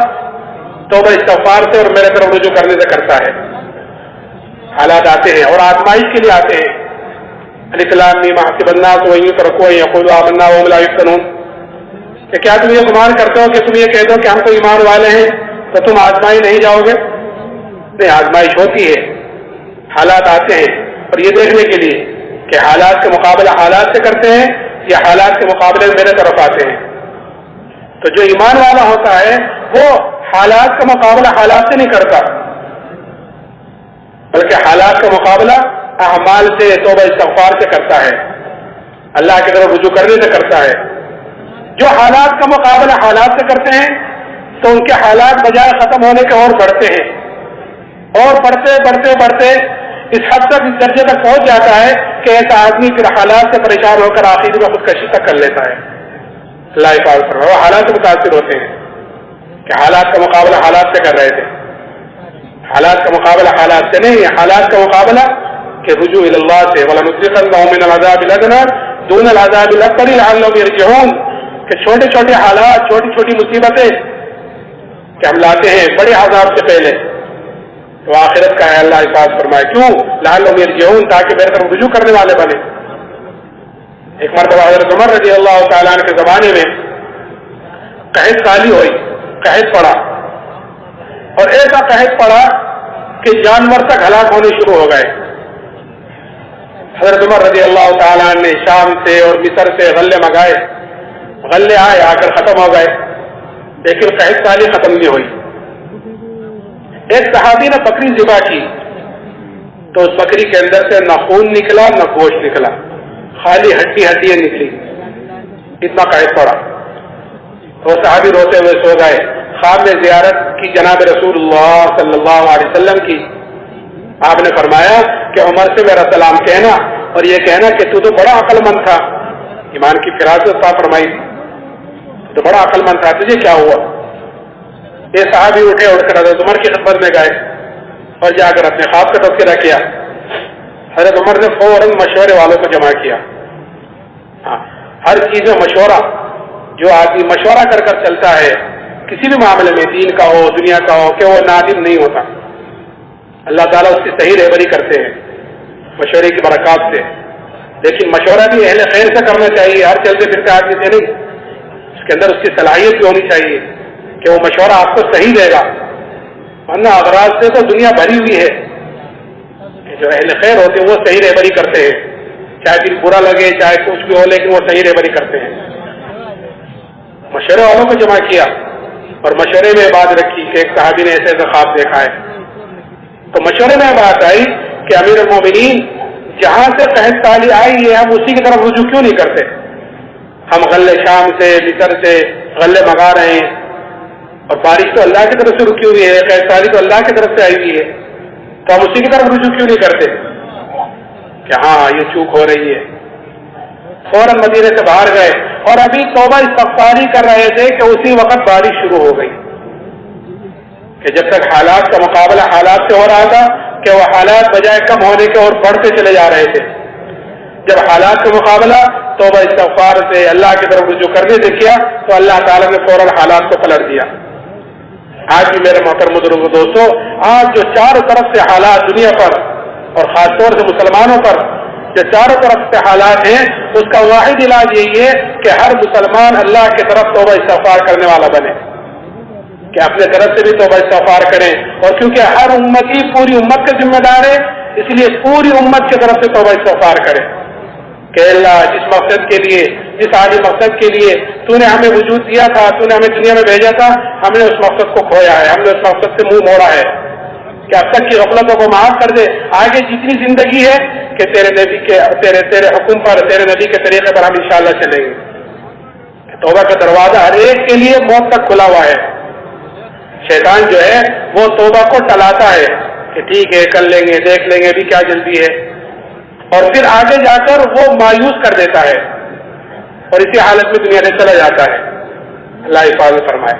توبہ استغفار سے اور میرے طرف رجوع کرنے سے کرتا ہے۔ حالات آتے ہیں اور آزمائش کے لیے آتے ہیں۔ الف لام میم حسب الناس ان یترکوا ان یقولوا آمنا وهم لا یفتنون، کہ کیا تم یہ گمان کرتے ہو کہ تم یہ کہہ دو کہ ہم تو ایمان والے ہیں تو تم آزمائی نہیں جاؤ گے؟ نہیں، آزمائش ہوتی ہے، حالات آتے ہیں، اور یہ دیکھنے کے لیے کہ حالات کا مقابلہ حالات سے کرتے ہیں یا حالات کے مقابلے میرے طرف آتے ہیں۔ تو جو ایمان والا ہوتا ہے وہ حالات کا مقابلہ حالات سے نہیں کرتا، بلکہ حالات کا مقابلہ اعمال سے، توبہ استغفار سے کرتا ہے، اللہ کی طرف رجوع کرنے سے کرتا ہے۔ جو حالات کا مقابلہ حالات سے کرتے ہیں تو ان کے حالات بجائے ختم ہونے کے اور بڑھتے ہیں، اور بڑھتے بڑھتے بڑھتے اس حد تک، اس درجے تک پہنچ جاتا ہے کہ ایسا آدمی پھر حالات سے پریشان ہو کر آخر میں خودکشی تک کر لیتا ہے۔ اللہ حفاظت فرمائے، وہ حالات سے متاثر ہوتے ہیں کہ حالات کا مقابلہ حالات سے کر رہے تھے، حالات کا مقابلہ حالات سے نہیں، حالات کا مقابلہ کہ رجوع الی اللہ سے، وَلَنُذِيقَنَّهُم مِّنَ الْعَذَابِ الْأَدْنَىٰ دُونَ الْعَذَابِ الْأَكْبَرِ لَعَلَّهُمْ يَرْجِعُونَ، کہ چھوٹے چھوٹے حالات، چھوٹی چھوٹی مصیبتیں کہ ہم لاتے ہیں بڑے عذاب سے پہلے، تو آخرت کا ہے۔ اللہ حفاظت فرمائے، کیوں؟ لَعَلَّهُمْ يَرْجِعُونَ، تاکہ میرے طرف رجوع کرنے والے بنے۔ ایک مرتبہ حضرت عمر رضی اللہ تعالیٰ عنہ کے زمانے میں قحط سالی ہوئی، قحط پڑا، اور ایسا قحط پڑا کہ جانور تک ہلاک ہونے شروع ہو گئے۔ حضرت عمر رضی اللہ تعالیٰ عنہ نے شام سے اور مصر سے غلے منگائے، غلے آئے، آ کر ختم ہو گئے، لیکن قحط سالی ختم نہیں ہوئی۔ ایک صحابی نے بکری ذبح کی تو اس بکری کے اندر سے نہ خون نکلا نہ گوشت نکلا، خالی ہڈیاں نکلی، اتنا قحط پڑا۔ وہ صحابی روتے ہوئے سو گئے۔ خواب میں زیارت کی جناب رسول اللہ صلی اللہ علیہ وسلم کی، آپ نے فرمایا کہ عمر سے میرا سلام کہنا اور یہ کہنا کہ تو بڑا عقل مند تھا، ایمان کی فراست عطا فرمائی، تو بڑا عقل مند تھا، تجھے کیا ہوا؟ یہ صحابی اٹھے، اٹھ کر حضرت عمر کی خدمت میں گئے اور جا کر اپنے خواب کا تذکرہ کیا۔ حضرت عمر نے فوراً مشورے والوں کو جمع کیا۔ ہر چیز میں مشورہ، جو آدمی مشورہ کر کر چلتا ہے کسی بھی معاملے میں، دین کا ہو دنیا کا ہو، کہ وہ نادم نہیں ہوتا، اللہ تعالیٰ اس کی صحیح رہبری کرتے ہیں مشورے کی برکات سے۔ لیکن مشورہ بھی اہل خیر سے کرنا چاہیے، ہر چلتے پھرتے آدمی سے نہیں، اس کے اندر اس کی صلاحیت بھی ہونی چاہیے کہ وہ مشورہ آپ کو صحیح دے گا، ورنہ اغراض سے تو دنیا بھری ہوئی ہے۔ جو اہل خیر ہوتے ہیں وہ صحیح رہبری کرتے ہیں، چاہے دل برا لگے چاہے کچھ بھی ہو، لیکن وہ صحیح رہبری کرتے ہیں۔ مشورے والوں کو جمع کیا اور مشورے میں بات رکھی کہ ایک صحابی نے ایسے خواب دیکھا ہے، تو مشورے میں بات آئی کہ امیر المومنین، جہاں سے قحط سالی آئی ہے ہم اسی کی طرف رجوع کیوں نہیں کرتے؟ ہم غلے شام سے مصر سے غلے منگا رہے ہیں، اور بارش تو اللہ کی طرف سے رکی ہوئی ہے، قحط سالی تو اللہ کی طرف سے آئی ہوئی ہے، تو ہم اسی کی طرف رجوع کیوں نہیں کرتے؟ کہ ہاں یہ چوک ہو رہی ہے۔ فوراً مدینے سے باہر گئے اور ابھی توبہ استغفاری کر رہے تھے کہ اسی وقت بارش شروع ہو گئی، کہ جب تک حالات کا مقابلہ حالات سے ہو رہا تھا کہ وہ حالات بجائے کم ہونے کے اور بڑھتے چلے جا رہے تھے، جب حالات کا مقابلہ توبہ استغفار سے اللہ کی طرف رجوع کرنے سے کیا تو اللہ تعالیٰ نے فوراً حالات کو پلٹ دیا۔ آج بھی میرے محترم بزرگوں دوستوں، آج جو چاروں طرف سے حالات دنیا پر اور خاص طور سے مسلمانوں پر جو چاروں طرف سے حالات ہیں، اس کا واحد علاج یہی ہے کہ ہر مسلمان اللہ کی طرف توبہ استغفار کرنے والا بنے، کہ اپنے طرف سے بھی توبہ استغفار کریں، اور کیونکہ ہر امتی پوری امت کا ذمہ دار ہے، اس لیے پوری امت کی طرف سے توبہ استغفار کریں کہ اللہ جس مقصد کے لیے، جس عالی مقصد کے لیے تو نے ہمیں وجود دیا تھا، تو نے ہمیں دنیا میں بھیجا تھا، ہم نے اس مقصد کو کھویا ہے، ہم نے اس مقصد سے منہ موڑا ہے، کہ اب تک کی غفلتوں کو معاف کر دے، آگے جتنی زندگی ہے کہ تیرے نبی کے تیرے حکم پر، تیرے نبی کے طریقے پر ہم انشاءاللہ چلیں گے۔ توبہ کا دروازہ ہر ایک کے لیے موت تک کھلا ہوا ہے۔ شیطان جو ہے وہ توبہ کو ٹلاتا ہے کہ ٹھیک ہے کر لیں گے، دیکھ لیں گے، ابھی کیا جلدی ہے، اور پھر آگے جا کر وہ مایوس کر دیتا ہے اور اسی حالت میں دنیا سے چلا جاتا ہے۔ اللہ حفاظت فرمائے۔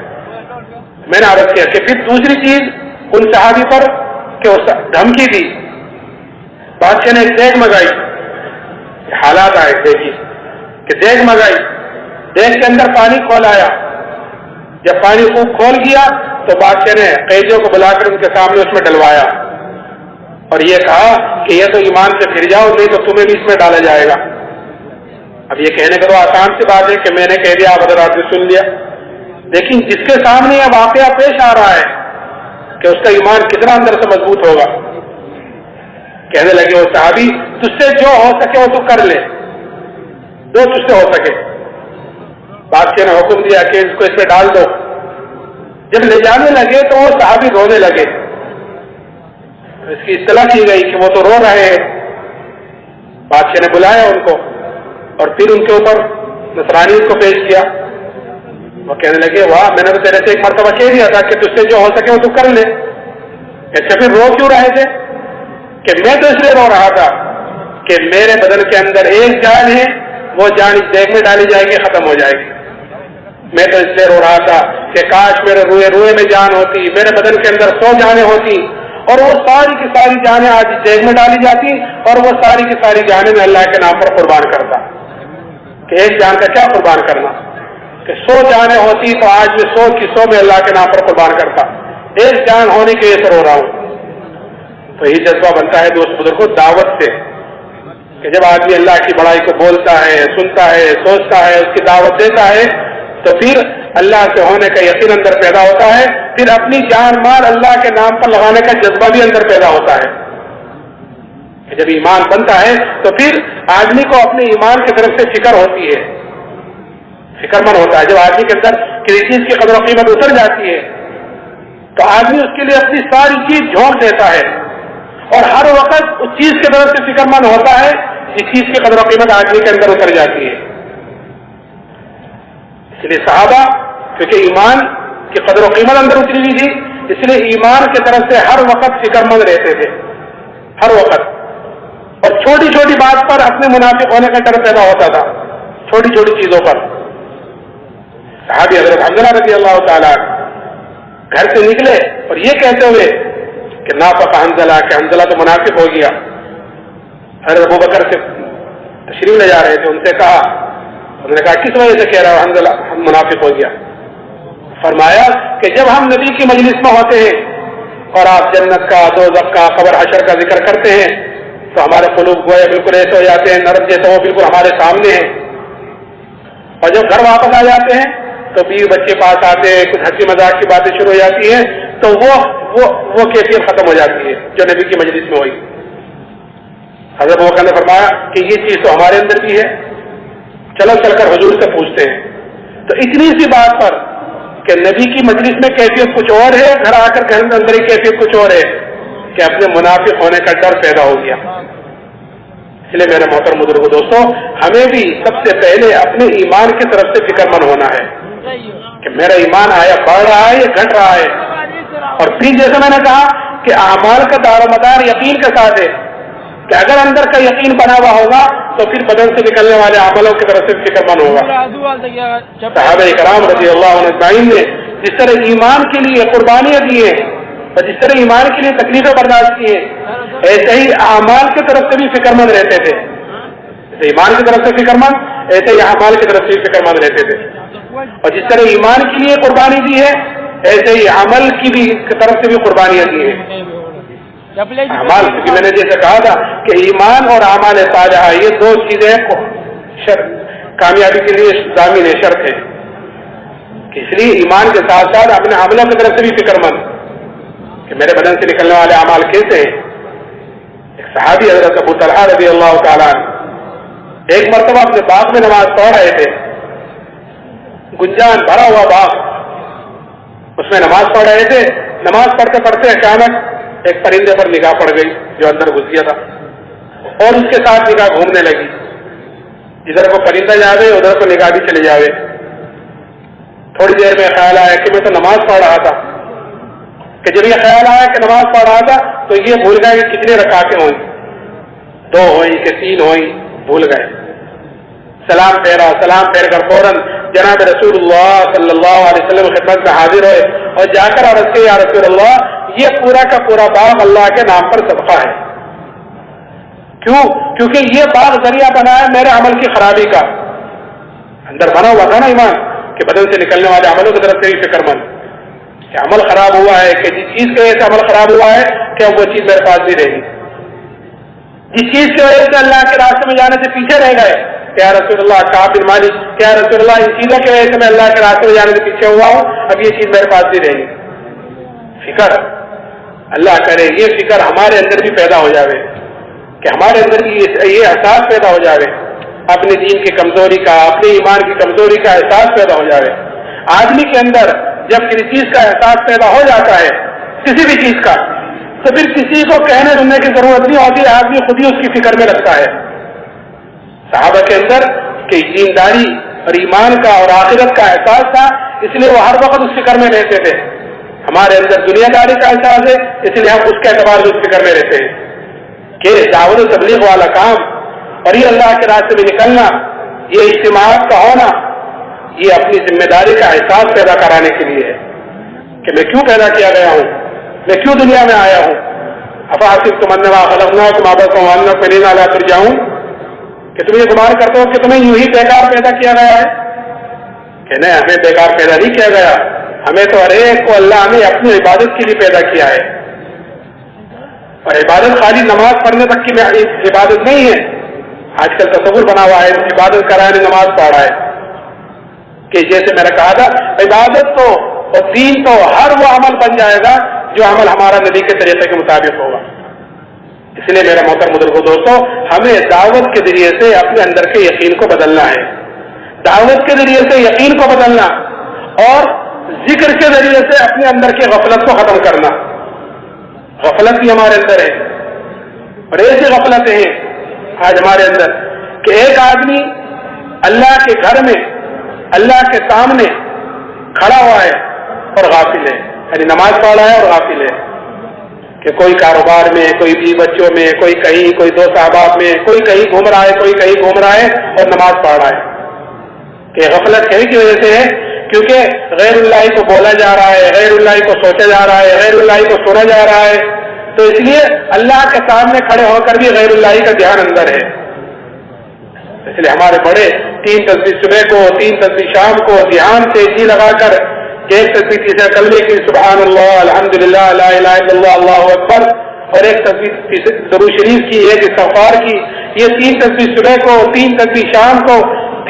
میں نے عرض کیا کہ پھر دوسری چیز ان صحابی پر کہ اس دھمکی دی، بادشاہ نے ایک دیگ منگائی، حالات آئے دیکھیے کہ دیگ منگائی، دیگ کے اندر پانی کھولایا، جب پانی خوب کھول گیا تو بادشاہ نے قیدیوں کو بلا کر ان کے سامنے اس میں ڈلوایا اور یہ کہا کہ یہ تو ایمان سے پھر جاؤ نہیں تو تمہیں بھی اس میں ڈالا جائے گا۔ اب یہ کہنے کا تو آسان سی بات ہے کہ میں نے کہہ دیا آپ حضرات نے سن لیا، لیکن جس کے سامنے یہ واقعہ پیش آ رہا ہے کہ اس کا ایمان کتنا اندر سے مضبوط ہوگا، کہنے لگے وہ صحابی تجھ سے جو ہو سکے وہ تو کر لے، جو تجھ سے ہو سکے۔ بادشاہ نے حکم دیا کہ اس کو اس پہ ڈال دو۔ جب لے جانے لگے تو وہ صحابی رونے لگے، اس کی اطلاع کی گئی کہ وہ تو رو رہے ہیں۔ بادشاہ نے بلایا ان کو اور پھر ان کے اوپر نصرانیت کو پیش کیا۔ وہ کہنے لگے واہ، میں نے تو تیرے سے ایک مرتبہ کہہ دیا تھا کہ تجھ سے جو ہو سکے وہ تو کر لے، ایسے پھر رو کیوں رہے تھے؟ کہ میں تو اس لیے رو رہا تھا کہ میرے بدن کے اندر ایک جان ہے، وہ جان اس دیگ میں ڈالی جائے گی، ختم ہو جائے گی۔ میں تو اس لیے رو رہا تھا کہ کاش میرے روئے میں جان ہوتی، میرے بدن کے اندر 100 جانیں ہوتی اور وہ ساری کی ساری جانیں آج اس دیگ میں ڈالی جاتی اور وہ ساری کی ساری جانیں میں اللہ کے نام پر قربان کرتا۔ کہ ایک جان کا کیا قربان کرنا، کہ 100 جانیں ہوتی تو آج میں 100 کی 100 میں اللہ کے نام پر قربان کرتا، ایک جان ہونے کی وجہ سے رو رہا ہوں۔ تو یہ جذبہ بنتا ہے دوست بزرگوں دعوت سے، کہ جب آدمی اللہ کی بڑائی کو بولتا ہے، سنتا ہے، سوچتا ہے، اس کی دعوت دیتا ہے تو پھر اللہ سے ہونے کا یقین اندر پیدا ہوتا ہے، پھر اپنی جان مال اللہ کے نام پر لگانے کا جذبہ بھی اندر پیدا ہوتا ہے۔ جب ایمان بنتا ہے تو پھر آدمی کو اپنے ایمان کی طرف سے فکر ہوتی ہے، فکر مند ہوتا ہے۔ جب آدمی کے اندر کسی چیز کی قدر و قیمت اتر جاتی ہے تو آدمی اس کے لیے اپنی ساری چیز جھونک دیتا ہے اور ہر وقت اس چیز کی طرف سے فکر مند ہوتا ہے جس چیز کی قدر و قیمت آدمی کے اندر اتر جاتی ہے۔ اس لیے صحابہ کیونکہ ایمان کی قدر و قیمت اندر اتری ہوئی تھی، اس لیے ایمان کی طرف سے ہر وقت فکر مند رہتے تھے، ہر وقت، اور چھوٹی چھوٹی بات پر اپنے منافق ہونے کا ڈر پیدا ہوتا تھا، چھوٹی چھوٹی چیزوں پر۔ صحابی حضرت حنظلہ رضی اللہ تعالیٰ گھر سے نکلے اور یہ کہتے ہوئے کہ نافق حنظلہ، کہ حنظلہ تو منافق ہو گیا۔ حضرت ابوبکر سے تشریف لے جا رہے تھے، ان سے کہا، انہوں نے کہا کس وجہ سے کہہ رہا ہے حنظلہ منافق ہو گیا؟ فرمایا کہ جب ہم نبی کی مجلس میں ہوتے ہیں اور آپ جنت کا، دوزخ کا، قبر حشر کا ذکر کرتے ہیں تو ہمارے قلوب گوئے بالکل ایسے ہو جاتے ہیں، نرم جیسے وہ بالکل ہمارے سامنے ہیں، اور جب گھر واپس آ جاتے ہیں تو بیوی بچے پاس آتے ہیں، کچھ ہنسی مذاق کی باتیں شروع ہو جاتی ہیں تو وہ کیفیت ختم ہو جاتی ہے جو نبی کی مجلس میں ہوئی۔ حضرت ابوبکر نے فرمایا کہ یہ چیز تو ہمارے اندر بھی ہے، چلو چل کر حضور سے پوچھتے ہیں۔ تو اتنی سی بات پر کہ نبی کی مجلس میں کیفیت کچھ اور ہے، گھر آ کر گھر اندر ہی کیفیت کچھ اور ہے، کہ اپنے منافق ہونے کا ڈر پیدا ہو گیا۔ اس لیے میرے محترم بزرگوں دوستوں، ہمیں بھی سب سے پہلے اپنے ایمان کی طرف سے فکر مند ہونا ہے کہ میرا ایمان آیا بڑھ رہا ہے یا گھٹ رہا ہے، اور پھر جیسے میں نے کہا کہ اعمال کا دار و مدار یقین کے ساتھ ہے، کہ اگر اندر کا یقین بنا ہوا ہوگا تو پھر بدن سے نکلنے والے عملوں کی طرف سے فکر مند ہوگا۔ صحابہ کرام رضی اللہ عنہ اجمعین نے جس طرح ایمان کے لیے قربانیاں دی ہیں اور جس طرح ایمان کے لیے تکلیفیں برداشت کی ہیں، ایسے ہی اعمال کی طرف سے بھی فکر مند رہتے تھے۔ جیسے ایمان کی طرف سے فکر مند، ایسے ہی اعمال کی طرف سے بھی فکر مند رہتے تھے، اور جس طرح ایمان کے لیے قربانی دی ہے ایسے ہی عمل کی بھی طرف سے بھی قربانیاں دی ہیں۔ اعمال، کیونکہ میں نے جیسے کہا تھا کہ ایمان اور اعمال صالحہ یہ دو چیزیں کامیابی کے لیے ضامن ہے، شرط ہے، کہ اس لیے ایمان کے ساتھ ساتھ اپنے عملوں کی طرف سے بھی فکر مند کہ میرے بدن سے نکلنے والے اعمال کیسے ہیں۔ ایک صحابی حضرت ابو طلحہ رضی اللہ تعالیٰ ایک مرتبہ اپنے باغ میں نماز پڑھ رہے تھے، گنجان بھرا ہوا باغ، اس میں نماز پڑھ رہے تھے۔ نماز پڑھتے پڑھتے اچانک ایک پرندے پر نگاہ پڑ گئی جو اندر گھس گیا تھا، اور اس کے ساتھ نگاہ گھومنے لگی، ادھر کو پرندہ جاوے ادھر کو نگاہ بھی چلے جاوے۔ تھوڑی دیر میں خیال آیا کہ میں تو نماز پڑھ رہا تھا، کہ جب یہ خیال آیا کہ نماز پڑھ رہا تھا تو یہ بھول گئے کہ کتنے رکعتیں ہوئی، 2 ہوئی کہ 3 ہوئی، بھول گئے۔ سلام پھیر کر فوراً جناب رسول اللہ صلی اللہ علیہ وسلم خدمت میں حاضر ہوئے اور جا کر عرض کیا، یا رسول اللہ یہ پورا کا پورا باغ اللہ کے نام پر صدقہ ہے. کیوں؟ کیونکہ یہ باغ ذریعہ بنا ہے میرے عمل کی خرابی کا. اندر بنا ہوا تھا نا ایمان کہ بدن سے نکلنے والے عملوں کی طرف سے ہی فکر مند کہ عمل خراب ہوا ہے، کہ جس چیز کی وجہ سے عمل خراب ہوا ہے کہ وہ چیز میرے پاس بھی رہے گی. جس چیز کی وجہ سے اللہ کے راستے میں جانے سے پیچھے رہ گئے، کیا رسول اللہ کعب بن مالک، کیا رسول اللہ ان چیزوں کی وجہ سے میں اللہ کے راستے میں جانے سے پیچھے ہوا ہوں، اب یہ چیز میرے پاس بھی رہے گی. فکر اللہ کرے یہ فکر ہمارے اندر بھی پیدا ہو جاوے، کہ ہمارے اندر بھی یہ احساس پیدا ہو جاوے، اپنے دین کی کمزوری کا، اپنے ایمان کی کمزوری کا احساس پیدا ہو جاوے. آدمی کے اندر جب کسی چیز کا احساس پیدا ہو جاتا ہے، کسی بھی چیز کا، تو پھر کسی کو کہنے سننے کی ضرورت نہیں ہوتی، آدمی خود ہی اس کی فکر میں رکھتا ہے. صحابہ کے اندر کہ دینداری اور ایمان کا اور آخرت کا احساس تھا، اس لیے وہ ہر وقت اس فکر میں رہتے تھے. ہمارے اندر دنیا داری کا احساس ہے، اس لیے ہم اس کے اعتبار سے اس فکر میں رہتے ہیں کہ دعوت و تبلیغ والا کام اور یہ اللہ کے راستے میں نکلنا، یہ اجتماعات کا ہونا، یہ اپنی ذمہ داری کا احساس پیدا کرانے کے لیے ہے کہ میں کیوں پیدا کیا گیا ہوں، میں کیوں دنیا میں آیا ہوں. افحسبتم انما خلقناکم عبثا وانکم الینا لا ترجعون، کہ تم یہ گمان کرتے ہو کہ تمہیں یوں ہی بیکار پیدا کیا گیا ہے. کہ نہیں، ہمیں بیکار پیدا نہیں کیا گیا، ہمیں تو ہر ایک کو اللہ نے اپنی عبادت کے لیے پیدا کیا ہے. اور عبادت خالی نماز پڑھنے تک کی عبادت نہیں ہے. آج کل تصور بنا ہوا ہے عبادت کرانے نماز پڑھا ہے، کہ جیسے میں نے کہا تھا عبادت تو اور دین تو ہر وہ عمل بن جائے گا جو عمل ہمارا نبی کے طریقے کے مطابق ہوگا. اس لیے میرا محترم بزرگوں دوستوں، ہمیں دعوت کے ذریعے سے اپنے اندر کے یقین کو بدلنا ہے، دعوت کے ذریعے سے یقین کو بدلنا، اور ذکر کے ذریعے سے اپنے اندر کی غفلت کو ختم کرنا. غفلت بھی ہمارے اندر ہے، اور ایسی غفلتیں ہیں آج ہمارے اندر کہ ایک آدمی اللہ کے گھر میں اللہ کے سامنے کھڑا ہوا ہے اور غافل ہے، یعنی نماز پڑھ رہا ہے اور غافل ہے. کہ کوئی کاروبار میں، کوئی بیوی بچوں میں، کوئی کہیں، کوئی دوست احباب میں، کوئی کہیں گھوم رہا ہے، کوئی کہیں گھوم رہا ہے اور نماز پڑھ رہا ہے. کہ غفلت کہیں کی وجہ سے ہے کیونکہ غیر اللہ کو بولا جا رہا ہے، غیر اللہ کو سوچا جا رہا ہے، غیر اللہ کو سنا جا رہا ہے، تو اس لیے اللہ کے سامنے کھڑے ہو کر بھی غیر اللہ کا دھیان اندر ہے. اس لیے ہمارے بڑے 3 تسبیح صبح کو، 3 تسبیح شام کو دھیان سے جی لگا کر، ایک تسبیح تیسرا کلمے کی سبحان اللہ الحمدللہ لا الہ الا اللہ اللہ اکبر، اور ایک تسبیح درود شریف کی، ایک استغفار کی، یہ 3 تسبیح صبح کو، 3 تسبیح شام کو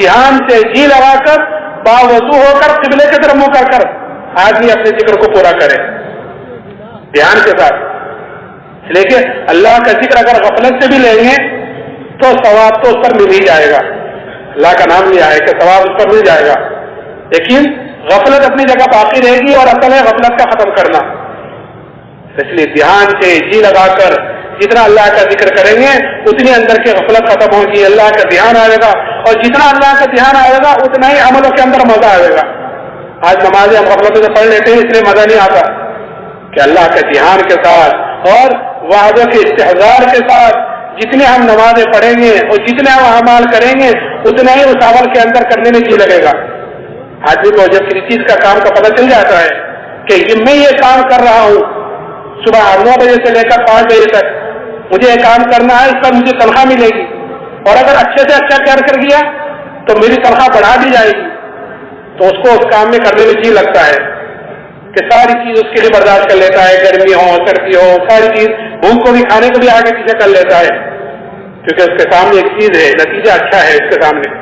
دھیان سے جی لگا کر باوضو ہو کر قبلے کی طرف منہ کر آدمی اپنے ذکر کو پورا کرے دھیان کے ساتھ. لیکن اللہ کا ذکر اگر غفلت سے بھی لیں گے تو ثواب تو اس پر مل ہی جائے گا. اللہ کا نام لیا ہے کہ ثواب اس پر مل جائے گا، لیکن غفلت اپنی جگہ باقی رہے گی، اور اصل ہے غفلت کا ختم کرنا. اس لیے دھیان سے جی لگا کر جتنا اللہ کا ذکر کریں گے اتنی اندر کی غفلت ختم ہوگی، اللہ کا دھیان آئے گا، اور جتنا اللہ کا دھیان آئے گا اتنا ہی عملوں کے اندر مزہ آئے گا. آج نمازیں ہم غفلتوں سے پڑھ لیتے ہیں اس لیے مزہ نہیں آتا، کہ اللہ کے دھیان کے ساتھ اور وعدوں کے استحضار کے ساتھ جتنے ہم نمازیں پڑھیں گے اور جتنے ہم اعمال کریں گے اتنا ہی اس عمل کے اندر کرنے میں جی لگے گا. آدمی کو جب کسی چیز کا کام کا پتہ چل جاتا ہے کہ میں یہ کام کر رہا ہوں صبح 9 بجے سے لے کر 5 بجے تک مجھے یہ کام کرنا ہے، اس پر مجھے تنخواہ ملے گی، اور اگر اچھے سے اچھا کر گیا تو میری تنخواہ بڑھا دی جائے گی، تو اس کو اس کام میں کرنے میں جی لگتا ہے کہ ساری چیز اس کے لیے برداشت کر لیتا ہے، گرمی ہو سردی ہو ساری چیز، بھوک کو بھی کھانے کو بھی آگے پیچھے کر لیتا ہے، کیونکہ اس کے سامنے ایک چیز ہے، نتیجہ اچھا ہے اس کے سامنے.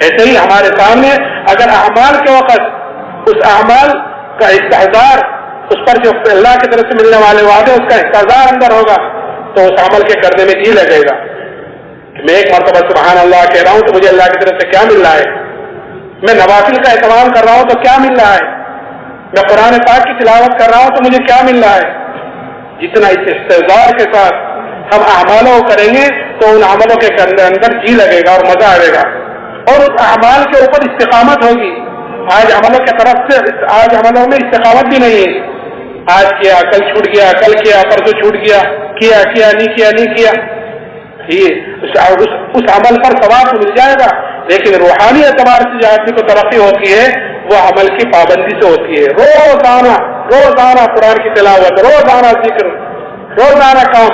ایسے ہی ہمارے سامنے اگر اعمال کے وقت اس اعمال کا استحضار، اس پر جو اللہ کی طرف سے ملنے والے وعدے اس کا استحضار اندر ہوگا تو اس عمل کے کرنے میں جی لگے گا. کہ میں ایک مرتبہ سبحان اللہ کہہ رہا ہوں تو مجھے اللہ کی طرف سے کیا مل رہا ہے، میں نوافل کا اہتمام کر رہا ہوں تو کیا مل رہا ہے، میں قرآن پاک کی تلاوت کر رہا ہوں تو مجھے کیا مل رہا ہے. جتنا اس استحضار کے ساتھ ہم اعمالوں کو کریں گے تو ان عملوں کے اندر جی لگے گا اور مزہ آئے گا، اور اس اعمال کے اوپر استقامت ہوگی. آج عملوں کی طرف سے آج عملوں میں استقامت بھی نہیں ہے، آج کیا کل چھوٹ گیا، کل کیا پرسوں چھوٹ گیا، کیا نہیں کیا. اس عمل پر ثواب مل جائے گا لیکن روحانی اعتبار سے جو آدمی کو ترقی ہوتی ہے وہ عمل کی پابندی سے ہوتی ہے. روزانہ قرآن کی تلاوت، روزانہ ذکر، روزانہ کام،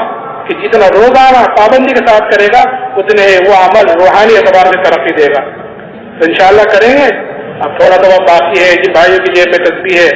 کہ جتنا روزانہ پابندی کے ساتھ کرے گا اتنے وہ عمل روحانی اعتبار سے ترقی دے گا. تو انشاءاللہ کریں گے. اب تھوڑا تو باقی ہے جن بھائیوں کی جیب میں تسبیح ہے